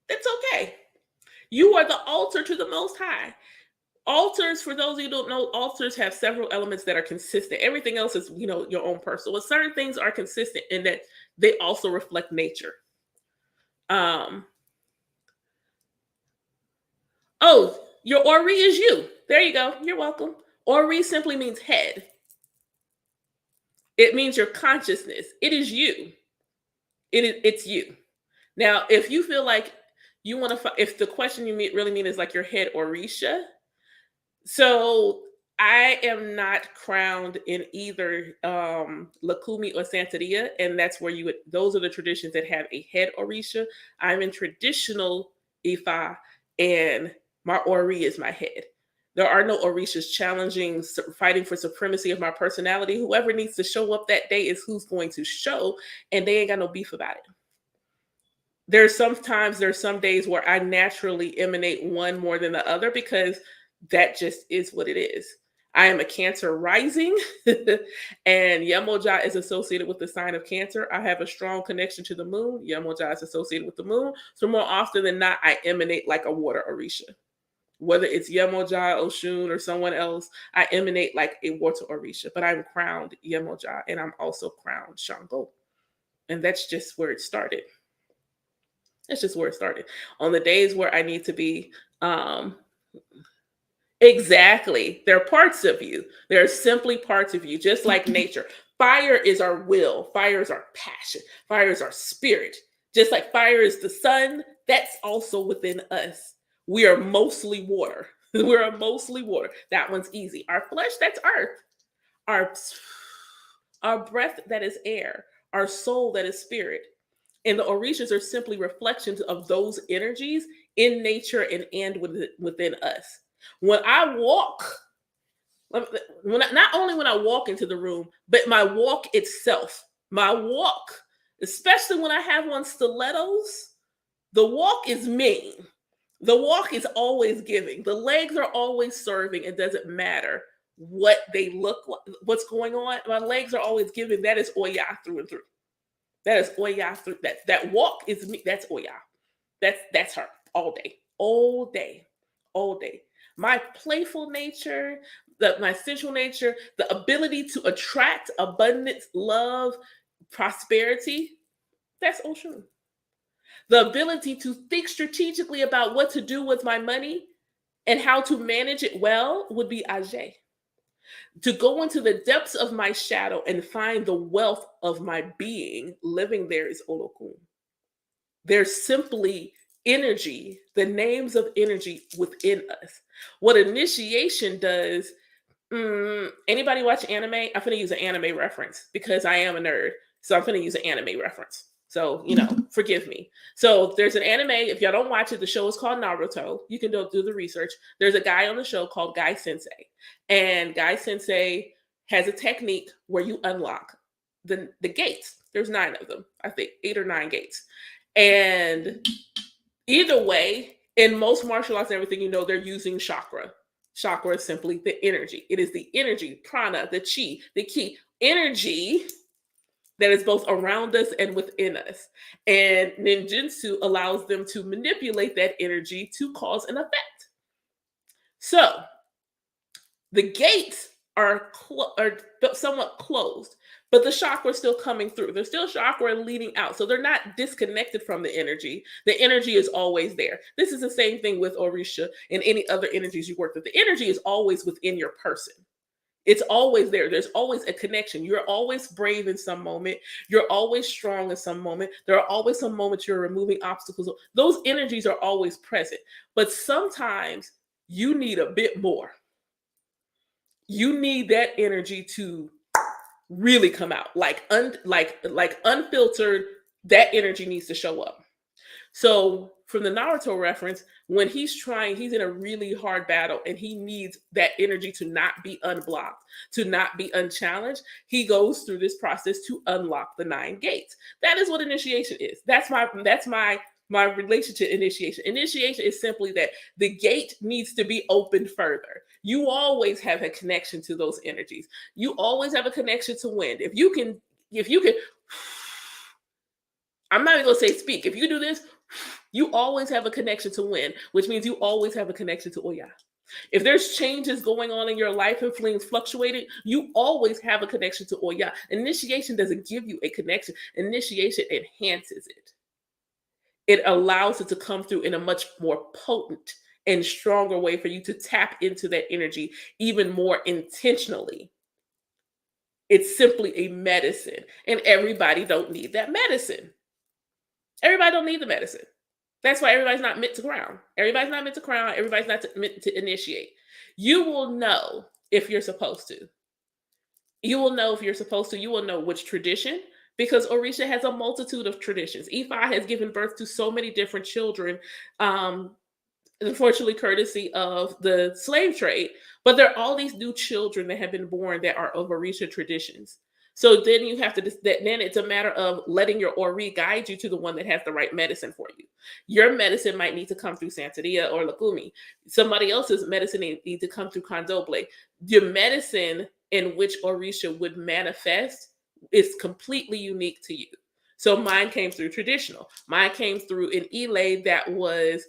S1: It's okay. You are the altar to the Most High. Altars, for those of you who don't know, altars have several elements that are consistent. Everything else is, your own personal. But certain things are consistent in that they also reflect nature. Oh, your Ori is you. There you go. You're welcome. Ori simply means head. It means your consciousness. It is you. It's you. Now, if you feel like you want to, if the question you really mean is like your head Orisha, so I am not crowned in either Lakumi or Santeria, and that's where those are the traditions that have a head Orisha. I'm in traditional Ifa, and my Ori is my head. There are no Orishas challenging, fighting for supremacy of my personality. Whoever needs to show up that day is who's going to show, and they ain't got no beef about it. There's some days where I naturally emanate one more than the other because that just is what it is. I am a Cancer rising, and Yemoja is associated with the sign of Cancer. I have a strong connection to the moon. Yemoja is associated with the moon. So more often than not, I emanate like a water Orisha. Whether it's Yemoja, Oshun, or someone else, I emanate like a water Orisha. But I'm crowned Yemoja, and I'm also crowned Shango. And that's just where it started. That's just where it started. On the days where I need to be Exactly. They're parts of you. They're simply parts of you, just like nature. Fire is our will. Fire is our passion. Fire is our spirit. Just like fire is the sun, that's also within us. We are mostly water. We are mostly water. That one's easy. Our flesh, that's earth. Our our breath, that is air. Our soul, that is spirit. And the orishas are simply reflections of those energies in nature and within us. When I walk, not only when I walk into the room, but my walk itself, my walk, especially when I have on stilettos, the walk is mean. The walk is always giving. The legs are always serving. It doesn't matter what they look like, what's going on. My legs are always giving. That is Oya through and through. That is Oya through. That walk is me. That's Oya. That's her all day, all day, all day. My playful nature, my sensual nature, the ability to attract abundance, love, prosperity. That's Oshun. The ability to think strategically about what to do with my money and how to manage it well would be Ajay. To go into the depths of my shadow and find the wealth of my being living there is Olokun. There's simply energy, the names of energy within us. What initiation does, anybody watch anime? I'm going to use an anime reference because I am a nerd. So I'm going to use an anime reference. So, forgive me. So there's an anime. If y'all don't watch it, the show is called Naruto. You can do the research. There's a guy on the show called Guy Sensei. And Guy Sensei has a technique where you unlock the gates. There's 9 of them. I think 8 or 9 gates. And either way, in most martial arts and everything, they're using chakra. Chakra is simply the energy. It is the energy, prana, the chi, the ki, energy that is both around us and within us. And ninjutsu allows them to manipulate that energy to cause an effect. So the gates are somewhat closed, but the chakra is still coming through. There's still chakra leading out. So they're not disconnected from the energy. The energy is always there. This is the same thing with Orisha and any other energies you work with. The energy is always within your person. It's always there. There's always a connection. You're always brave in some moment. You're always strong in some moment. There are always some moments you're removing obstacles. Those energies are always present. But sometimes you need a bit more. You need that energy to really come out. Like unfiltered, that energy needs to show up. So from the Naruto reference, when he's in a really hard battle and he needs that energy to not be unblocked, to not be unchallenged, he goes through this process to unlock the 9 gates. That is what initiation is. That's my relation to initiation. Initiation is simply that the gate needs to be opened further. You always have a connection to those energies. You always have a connection to wind. If you can, I'm not even going to say speak. If you do this, you always have a connection to wind, which means you always have a connection to Oya. If there's changes going on in your life and feelings fluctuating, you always have a connection to Oya. Initiation doesn't give you a connection. Initiation enhances it. It allows it to come through in a much more potent and stronger way for you to tap into that energy even more intentionally. It's simply a medicine, and everybody don't need that medicine. Everybody don't need the medicine. That's why everybody's not meant to crown. Everybody's not meant to crown. Everybody's not meant to initiate. You will know if you're supposed to. You will know if you're supposed to. You will know which tradition, because Orisha has a multitude of traditions. Ifa has given birth to so many different children, unfortunately, courtesy of the slave trade. But there are all these new children that have been born that are of Orisha traditions. So then you have to, then it's a matter of letting your Ori guide you to the one that has the right medicine for you. Your medicine might need to come through Santeria or Lukumi. Somebody else's medicine needs to come through Kandoble. Your medicine in which Orisha would manifest is completely unique to you. So mine came through traditional. Mine came through an Ile that was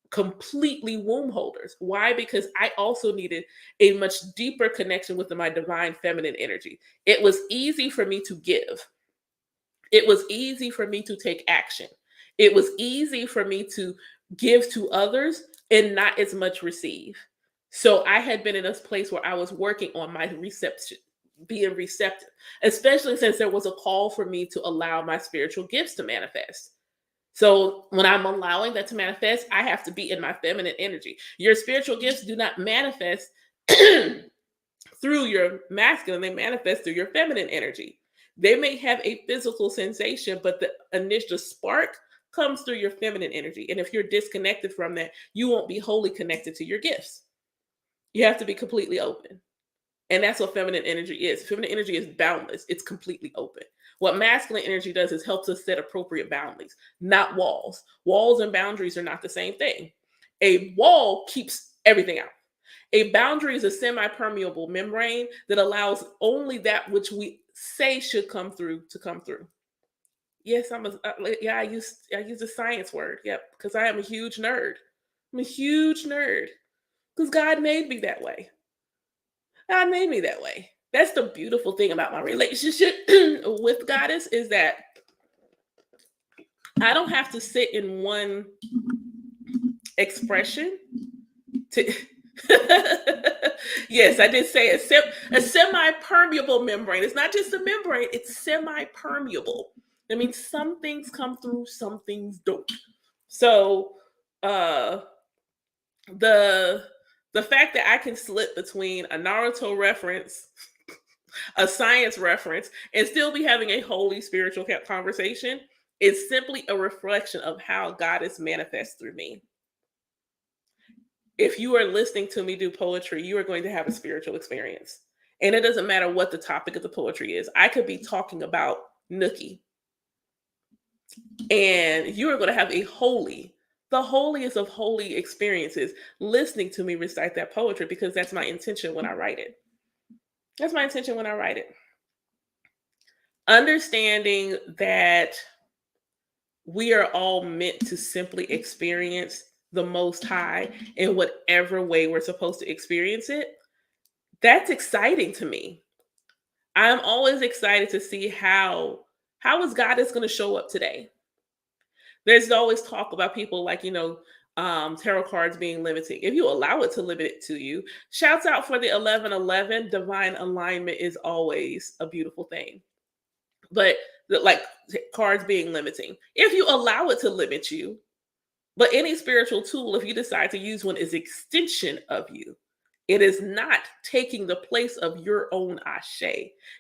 S1: completely womb holders. Why? Because I also needed a much deeper connection with my divine feminine energy. It was easy for me to give. It was easy for me to take action. It was easy for me to give to others and not as much receive. So I had been in a place where I was working on my reception, being receptive, especially since there was a call for me to allow my spiritual gifts to manifest. So when I'm allowing that to manifest, I have to be in my feminine energy. Your spiritual gifts do not manifest through your masculine, they manifest through your feminine energy. They may have a physical sensation, but the initial spark comes through your feminine energy. And if you're disconnected from that, you won't be wholly connected to your gifts. You have to be completely open. And that's what feminine energy is. Feminine energy is boundless, it's completely open. What masculine energy does is helps us set appropriate boundaries, not walls. Walls and boundaries are not the same thing. A wall keeps everything out. A boundary is a semi-permeable membrane that allows only that which we say should come through to come through. Yes, yeah, I use a science word. Yep, because I am a huge nerd. I'm a huge nerd because God made me that way. God made me that way. That's the beautiful thing about my relationship with Goddess is that I don't have to sit in one expression to yes, I did say a semi-permeable membrane. It's not just a membrane, it's semi-permeable. That means some things come through, some things don't. So uh the the fact that I can slip between a Naruto reference, a science reference, and still be having a holy spiritual conversation is simply a reflection of how God is manifest through me. If you are listening to me do poetry, you are going to have a spiritual experience. And it doesn't matter what the topic of the poetry is. I could be talking about Nookie, and you are going to have the holiest of holy experiences listening to me recite that poetry because that's my intention when I write it. That's my intention when I write it. Understanding that we are all meant to simply experience the Most High in whatever way we're supposed to experience it, that's exciting to me. I'm always excited to see how is God is going to show up today. There's always talk about people like, tarot cards being limiting. If you allow it to limit it to you, shouts out for the 1111. Divine alignment is always a beautiful thing. But like cards being limiting, if you allow it to limit you, but any spiritual tool, if you decide to use one, is extension of you. It is not taking the place of your own ashe.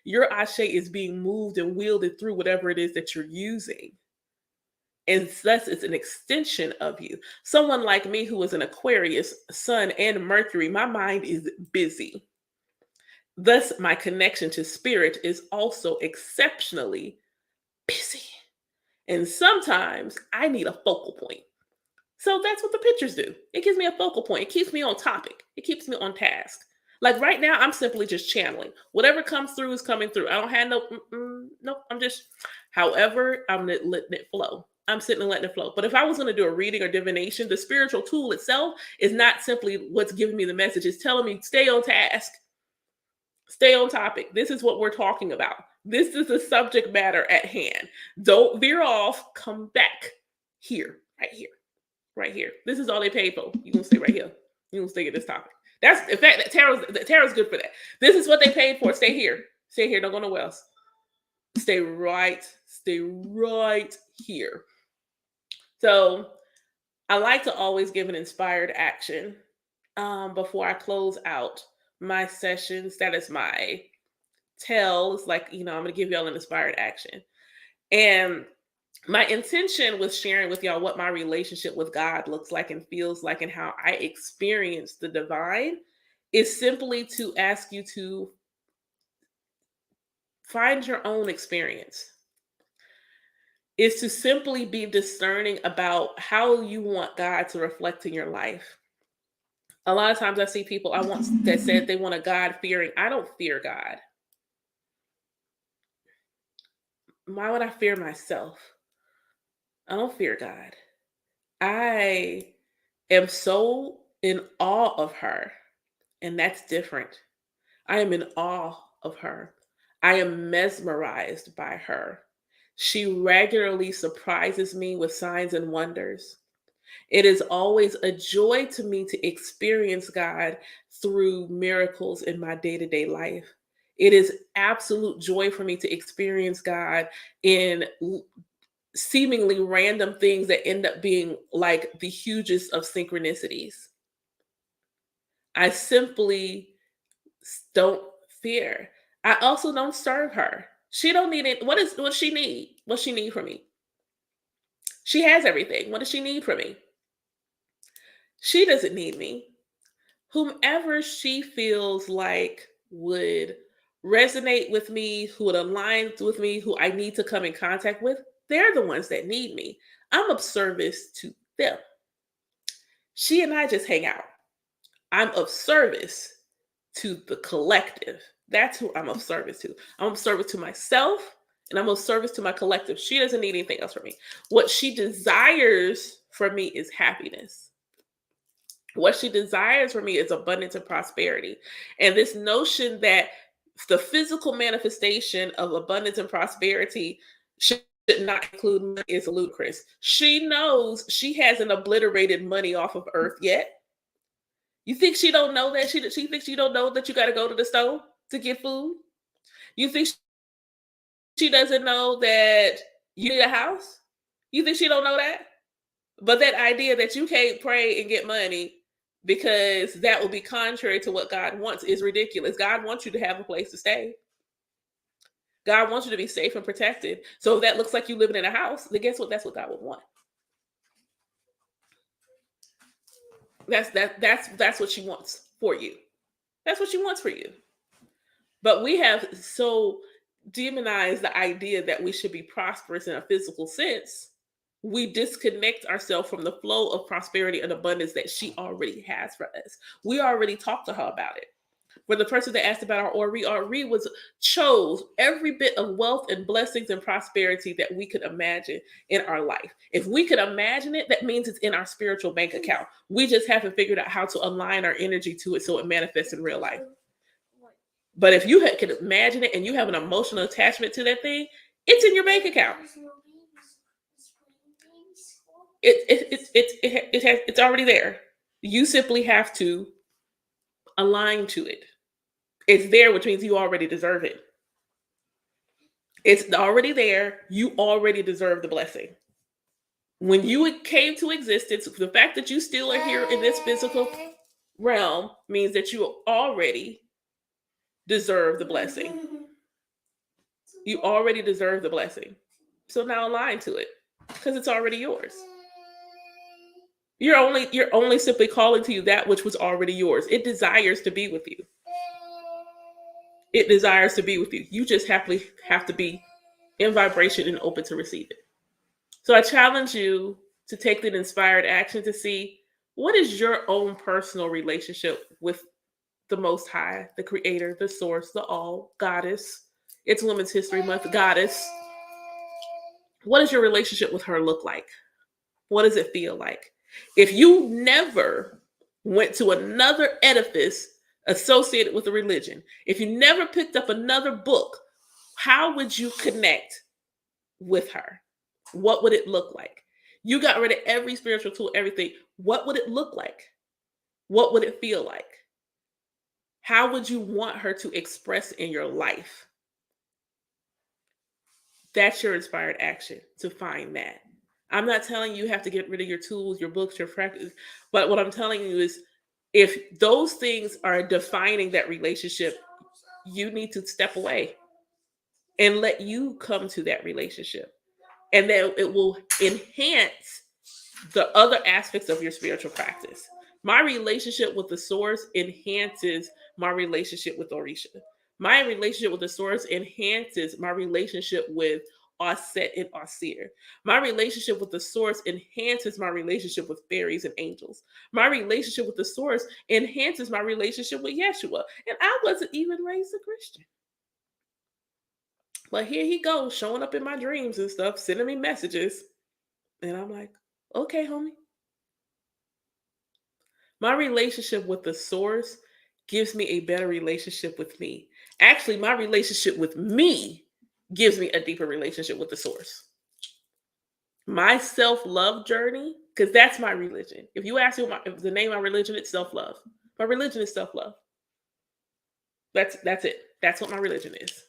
S1: Your ashe is being moved and wielded through whatever it is that you're using. And thus, it's an extension of you. Someone like me, who is an Aquarius, Sun, and Mercury, my mind is busy. Thus, my connection to spirit is also exceptionally busy. And sometimes I need a focal point. So that's what the pictures do. It gives me a focal point. It keeps me on topic. It keeps me on task. Like right now, I'm simply just channeling. Whatever comes through is coming through. I don't have no. I'm just, however, I'm letting it flow. I'm sitting and letting it flow. But if I was going to do a reading or divination, the spiritual tool itself is not simply what's giving me the message. It's telling me stay on task, stay on topic. This is what we're talking about. This is the subject matter at hand. Don't veer off. Come back here, right here. Right here. This is all they paid for. You're gonna stay right here. You're gonna stay at this topic. That's in fact that tarot's good for that. This is what they paid for. Stay here. Stay here. Don't go nowhere else. Stay right here. So I like to always give an inspired action before I close out my sessions. That is my tell. It's like, I'm gonna give y'all an inspired action. And my intention with sharing with y'all what my relationship with God looks like and feels like and how I experience the divine is simply to ask you to find your own experience. Is to simply be discerning about how you want God to reflect in your life. A lot of times I see people that said they want a God fearing. I don't fear God. Why would I fear myself? I don't fear God. I am so in awe of her, and that's different. I am in awe of her. I am mesmerized by her. She regularly surprises me with signs and wonders. It is always a joy to me to experience God through miracles in my day to day life. It is absolute joy for me to experience God in seemingly random things that end up being like the hugest of synchronicities. I simply don't fear. I also don't serve her. She don't need it. What she need? What she need from me? She has everything. What does she need from me? She doesn't need me. Whomever she feels like would resonate with me, who would align with me, who I need to come in contact with, they're the ones that need me. I'm of service to them. She and I just hang out. I'm of service to the collective. That's who I'm of service to. I'm of service to myself and I'm of service to my collective. She doesn't need anything else from me. What she desires from me is happiness. What she desires for me is abundance and prosperity. And this notion that the physical manifestation of abundance and prosperity should not include money is ludicrous. She knows she hasn't obliterated money off of earth yet. You think she don't know that? She thinks she don't know that you got to go to the store to get food? You think she doesn't know that you need a house? You think she don't know that? But that idea that you can't pray and get money because that will be contrary to what God wants is ridiculous. God wants you to have a place to stay. God wants you to be safe and protected. So if that looks like you living in a house, then guess what? That's what God would want. That's what she wants for you. That's what she wants for you. But we have so demonized the idea that we should be prosperous in a physical sense. We disconnect ourselves from the flow of prosperity and abundance that she already has for us. We already talked to her about it. For the person that asked about our Ori was chose every bit of wealth and blessings and prosperity that we could imagine in our life. If we could imagine it, that means it's in our spiritual bank account. We just haven't figured out how to align our energy to it so it manifests in real life. But if you can imagine it and you have an emotional attachment to that thing, it's in your bank account. It's already there. You simply have to align to it. It's there, which means you already deserve it. It's already there. You already deserve the blessing. When you came to existence, the fact that you still are here in this physical realm means that you already deserve the blessing. You already deserve the blessing. So now align to it because it's already yours. You're only simply calling to you that which was already yours. It desires to be with you. It desires to be with you. You just have to be in vibration and open to receive it. So I challenge you to take that inspired action to see what is your own personal relationship with the Most High, the Creator, the Source, the All, Goddess. It's Women's History Month, Goddess. What does your relationship with her look like? What does it feel like? If you never went to another edifice associated with a religion, if you never picked up another book, how would you connect with her? What would it look like? You got rid of every spiritual tool, everything. What would it look like? What would it feel like? How would you want her to express in your life? That's your inspired action to find that. I'm not telling you have to get rid of your tools, your books, your practice, but what I'm telling you is if those things are defining that relationship, you need to step away and let you come to that relationship. And then it will enhance the other aspects of your spiritual practice. My relationship with the source enhances my relationship with Orisha. My relationship with the source enhances my relationship with Osset and Osir. My relationship with the source enhances my relationship with fairies and angels. My relationship with the source enhances my relationship with Yeshua. And I wasn't even raised a Christian. But here he goes, showing up in my dreams and stuff, sending me messages. And I'm like, okay, homie. My relationship with the source gives me a better relationship with me. Actually, my relationship with me gives me a deeper relationship with the source. My self-love journey because that's my religion. If you ask me if the name of my religion, it's self-love. My religion is self-love. That's it. That's what my religion is.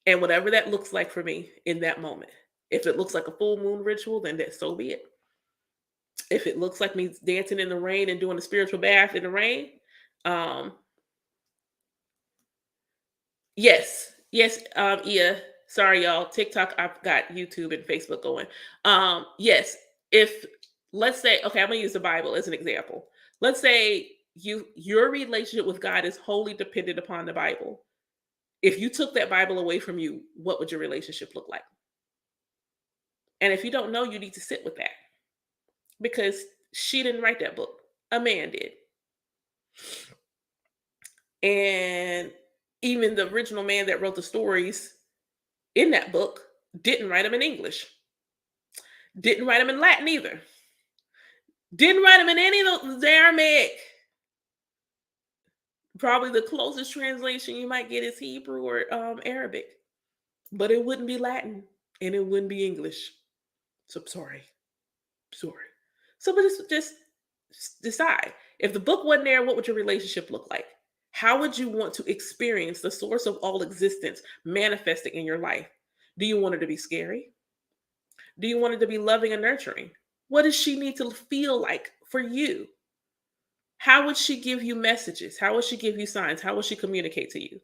S1: And whatever that looks like for me in that moment. If it looks like a full moon ritual, then that so be it. If it looks like me dancing in the rain and doing a spiritual bath in the rain, um, yes, yeah. Sorry, y'all. TikTok, I've got YouTube and Facebook going. Yes, if let's say, okay, I'm gonna use the Bible as an example. Let's say your relationship with God is wholly dependent upon the Bible. If you took that Bible away from you, what would your relationship look like? And if you don't know, you need to sit with that because she didn't write that book. A man did. And even the original man that wrote the stories in that book didn't write them in English. Didn't write them in Latin either. Didn't write them in any of the Aramaic. Probably the closest translation you might get is Hebrew or Arabic. But it wouldn't be Latin and it wouldn't be English. So sorry. So but just decide. If the book wasn't there, what would your relationship look like? How would you want to experience the source of all existence manifesting in your life? Do you want it to be scary? Do you want it to be loving and nurturing? What does she need to feel like for you? How would she give you messages? How would she give you signs? How would she communicate to you?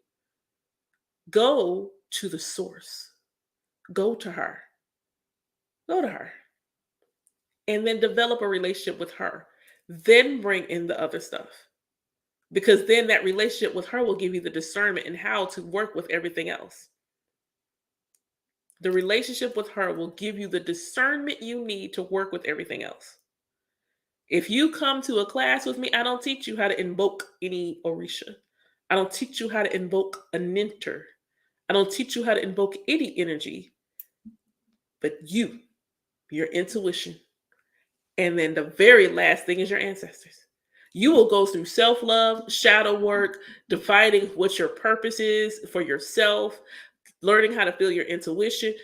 S1: Go to the source. Go to her. Go to her. And then develop a relationship with her. Then bring in the other stuff. Because then that relationship with her will give you the discernment and how to work with everything else. The relationship with her will give you the discernment you need to work with everything else. If you come to a class with me, I don't teach you how to invoke any Orisha. I don't teach you how to invoke a Ninter. I don't teach you how to invoke any energy. But your intuition. And then the very last thing is your ancestors. You will go through self-love, shadow work, defining what your purpose is for yourself, learning how to feel your intuition,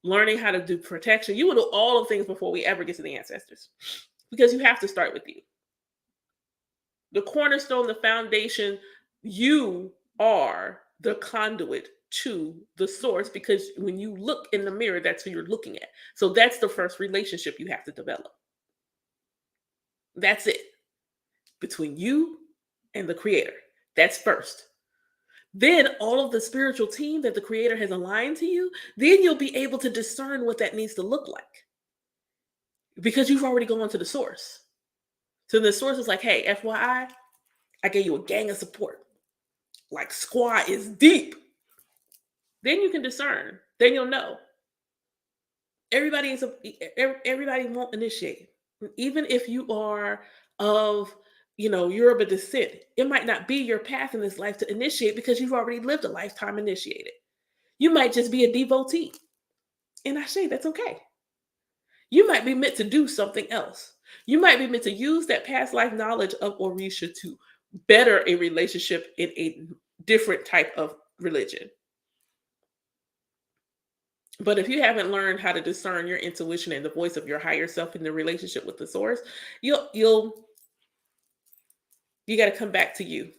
S1: learning how to do protection. You will do all of things before we ever get to the ancestors. Because you have to start with you. The cornerstone, the foundation, you are the conduit to the source because when you look in the mirror, that's who you're looking at. So that's the first relationship you have to develop. That's it. Between you and the creator. That's first. Then all of the spiritual team that the creator has aligned to you, then you'll be able to discern what that needs to look like. Because you've already gone to the source. So the source is like, hey, FYI, I gave you a gang of support. Like squad is deep. Then you can discern. Then you'll know. Everybody won't initiate. Even if you are of Yoruba descent, it might not be your path in this life to initiate because you've already lived a lifetime initiated. You might just be a devotee. And I say that's okay. You might be meant to do something else. You might be meant to use that past life knowledge of Orisha to better a relationship in a different type of religion. But if you haven't learned how to discern your intuition and the voice of your higher self in the relationship with the source, you got to come back to you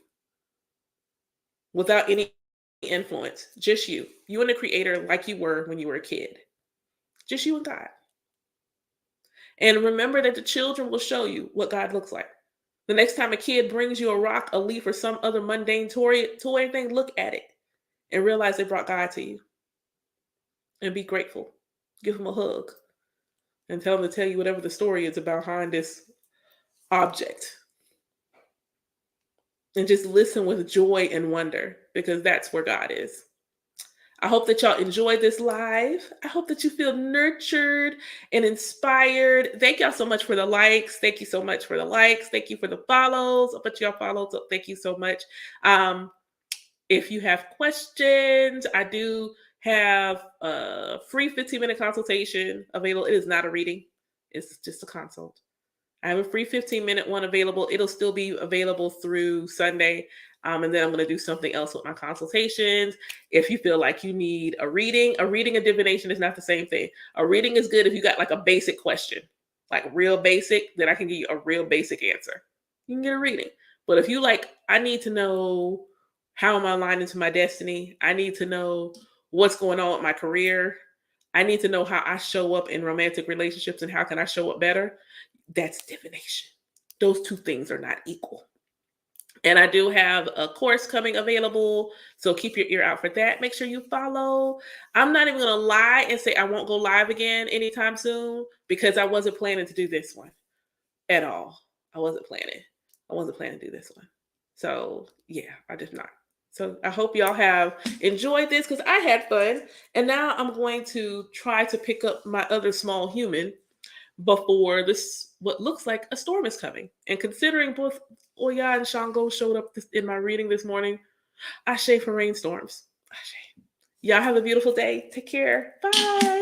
S1: without any influence. Just you and the creator like you were when you were a kid. Just you and God. And remember that the children will show you what God looks like. The next time a kid brings you a rock, a leaf, or some other mundane toy thing, look at it and realize they brought God to you. And be grateful. Give him a hug. And tell him to tell you whatever the story is behind this object. And just listen with joy and wonder because that's where God is. I hope that y'all enjoyed this live. I hope that you feel nurtured and inspired. Thank y'all so much for the likes. Thank you so much for the likes. Thank you for the follows. I'll put y'all followed. So thank you so much. If you have questions, I do have a free 15-minute consultation available. It is not a reading. It's just a consult. I have a free 15-minute one available. It'll still be available through Sunday. And then I'm going to do something else with my consultations. If you feel like you need a reading and divination is not the same thing. A reading is good if you got like a basic question. like real basic, then I can give you a real basic answer. You can get a reading. But if you like, I need to know how am I aligned into my destiny? I need to know what's going on with my career. I need to know how I show up in romantic relationships and how can I show up better. That's divination. Those two things are not equal. And I do have a course coming available. So keep your ear out for that. Make sure you follow. I'm not even going to lie and say I won't go live again anytime soon because I wasn't planning to do this one at all. I wasn't planning. To do this one. So yeah, I did not. So I hope y'all have enjoyed this because I had fun. And now I'm going to try to pick up my other small human before this what looks like a storm is coming. And considering both Oya and Shango showed up in my reading this morning, I shade for rainstorms. Y'all have a beautiful day. Take care. Bye.